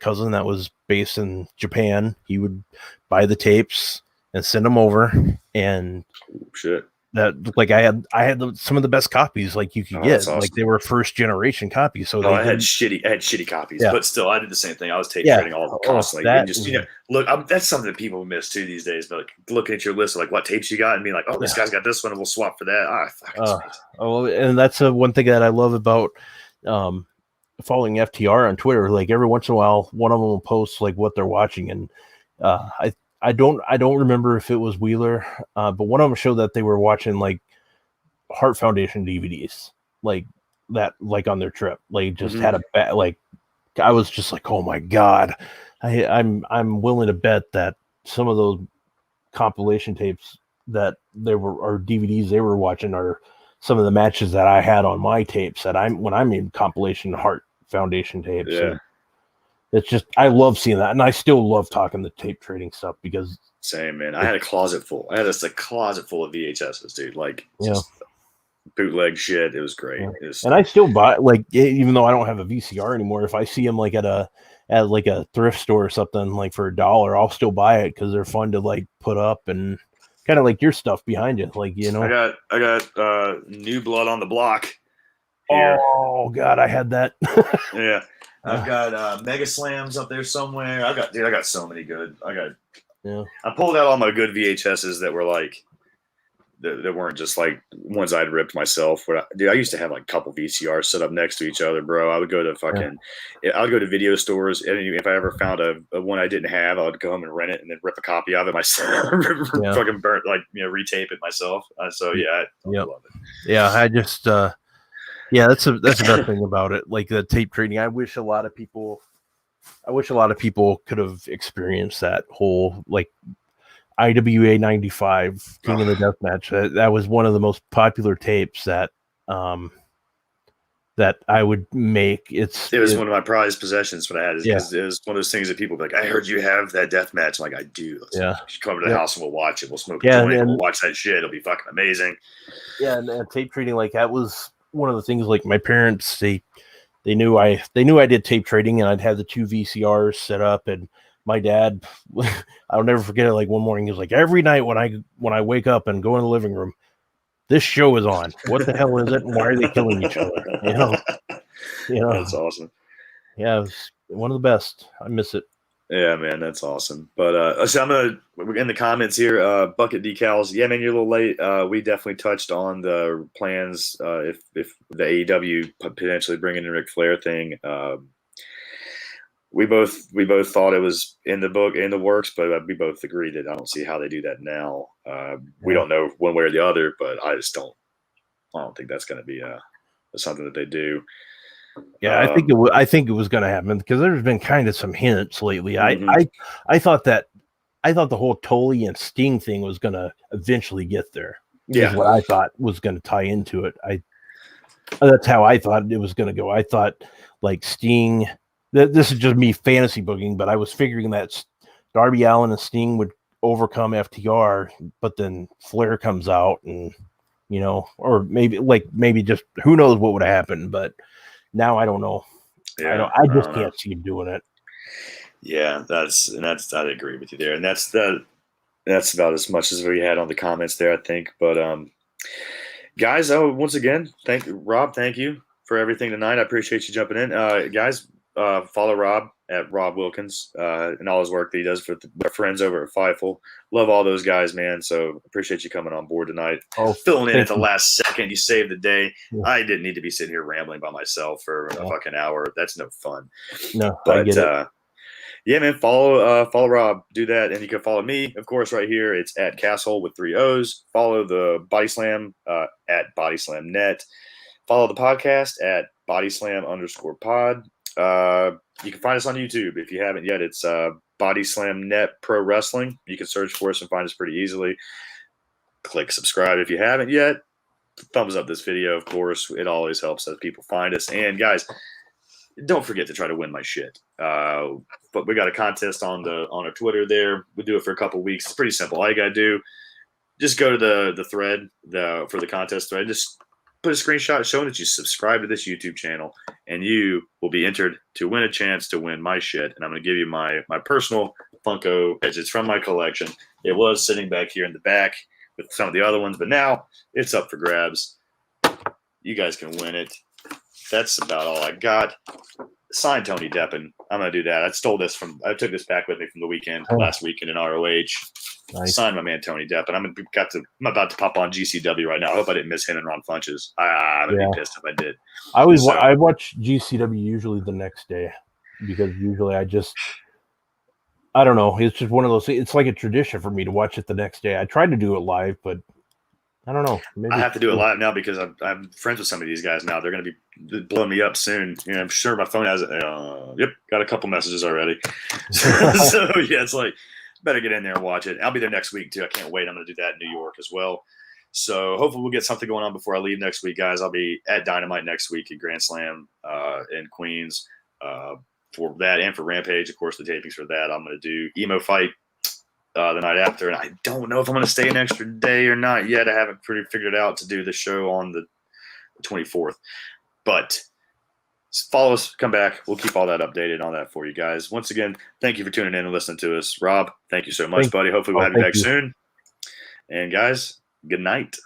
cousin that was based in Japan. He would buy the tapes and send them over, and Shit. that like I had some of the best copies like you could get. That's awesome. Like they were first generation copies, so I had shitty copies, but still, I did the same thing. I was tape trading all constantly, and just look. That's something that people miss too these days. But like, looking at your list of like what tapes you got and being like, oh, this guy's got this one, and we'll swap for that. And that's one thing that I love about following FTR on Twitter. Like every once in a while, one of them will post like what they're watching, and I don't remember if it was Wheeler, but one of them showed that they were watching like Heart Foundation DVDs, like that, like on their trip. Like just had a like I was just like, oh my god, I'm willing to bet that some of those compilation tapes that they were or DVDs they were watching are some of the matches that I had on my tapes that when I'm in compilation Heart Foundation tapes. Yeah. It's just, I love seeing that. And I still love talking the tape trading stuff because. Same, man. I had a closet full. I had a closet full of VHSs, dude. Like, just bootleg shit. It was great. Yeah. And I still buy, like, even though I don't have a VCR anymore, if I see them like at like a thrift store or something, like for $1, I'll still buy it because they're fun to like put up and kind of like your stuff behind you. Like, you know. I got New Blood on the Block here. Oh, God, I had that. Yeah. I've got Mega Slams up there somewhere. I got so many good. I pulled out all my good VHSs that were like that weren't just like ones I'd ripped myself. But I used to have like a couple VCRs set up next to each other, bro. I would go to I would go to video stores, and if I ever found a one I didn't have, I would go home and rent it and then rip a copy of it myself. Fucking burnt, like, retape it myself. I love it. Yeah, I just yeah, that's the best thing about it. Like the tape trading, I wish a lot of people could have experienced that whole like IWA 95 King of the Death Match. That was one of the most popular tapes that I would make. It was one of my prized possessions when I had it. It was one of those things that people be like, I heard you have that death match. I'm like, I do. Let's come to the house and we'll watch it. We'll smoke a joint and we'll watch that shit. It'll be fucking amazing. Yeah, and tape trading, like that was one of the things. Like my parents, they knew I did tape trading, and I'd have the 2 VCRs set up. And my dad, I'll never forget it. Like one morning, he was like, every night when I wake up and go in the living room, this show is on. What the hell is it? And why are they killing each other? You know, that's awesome. Yeah, it was one of the best. I miss it. Yeah, man, that's awesome. But so we're in the comments here. Bucket decals. Yeah, man, you're a little late. We definitely touched on the plans if the AEW potentially bringing in Ric Flair thing. We both thought it was in the works, but we both agreed that I don't see how they do that now. We don't know one way or the other, but I don't think that's going to be something that they do. Yeah, I think it was going to happen because there's been kind of some hints lately. I thought the whole Tully and Sting thing was going to eventually get there. Yeah, is what I thought was going to tie into it. That's how I thought it was going to go. I thought like Sting. This is just me fantasy booking, but I was figuring that Darby Allin and Sting would overcome FTR, but then Flair comes out, and or maybe just who knows what would have happened, but. Now I don't know. Yeah, I just can't see him doing it. Yeah, that's I agree with you there, and that's about as much as we had on the comments there, I think. But guys, once again, thank you, Rob. Thank you for everything tonight. I appreciate you jumping in, guys. Follow Rob at Rob Wilkins and all his work that he does for our friends over at Fightful. Love all those guys, man. So appreciate you coming on board tonight. Filling in at the last second. You saved the day. Yeah. I didn't need to be sitting here rambling by myself for a fucking hour. That's no fun. No, but I get it. Yeah, man, follow Rob. Do that. And you can follow me, of course, right here. It's at Casshole with 3 O's. Follow the Body Slam at Body Slam Net. Follow the podcast at bodyslam_pod. You can find us on YouTube if you haven't yet. It's Body Slam Net Pro Wrestling. You can search for us and find us pretty easily. Click subscribe if you haven't yet. Thumbs up this video, of course. It always helps as people find us. And guys, don't forget to try to win my shit. But we got a contest on our Twitter there. We do it for a couple weeks. It's pretty simple. All you gotta do, just go to the thread for the contest thread. Just put a screenshot showing that you subscribe to this YouTube channel, and you will be entered to win a chance to win my shit. And I'm going to give you my personal Funko. It's from my collection. It was sitting back here in the back with some of the other ones, but now it's up for grabs. You guys can win it. That's about all I got. Sign Tony Deppen. I'm going to do that. I took this back with me from the weekend, last weekend in ROH. Nice. Sign my man Tony Deppen. I'm about to pop on GCW right now. I hope I didn't miss him and Ron Funches. I'm going to be pissed if I did. I watch GCW usually the next day because usually I don't know. It's just one of those things. It's like a tradition for me to watch it the next day. I tried to do it live, but I don't know. Maybe I have to do it live now because I'm friends with some of these guys now. They're going to be blowing me up soon. I'm sure my phone has it. Yep, got a couple messages already. So yeah, it's like better get in there and watch it. I'll be there next week too. I can't wait. I'm going to do that in New York as well. So hopefully we'll get something going on before I leave next week, guys. I'll be at Dynamite next week at Grand Slam in Queens for that and for Rampage. Of course, the tapings for that. I'm going to do Emo Fight the night after, and I don't know if I'm going to stay an extra day or not yet. I haven't pretty figured out to do the show on the 24th, but follow us, come back. We'll keep all that updated on that for you guys. Once again, thank you for tuning in and listening to us. Rob, thank you so much, buddy. Hopefully we'll have you back soon. And guys, good night.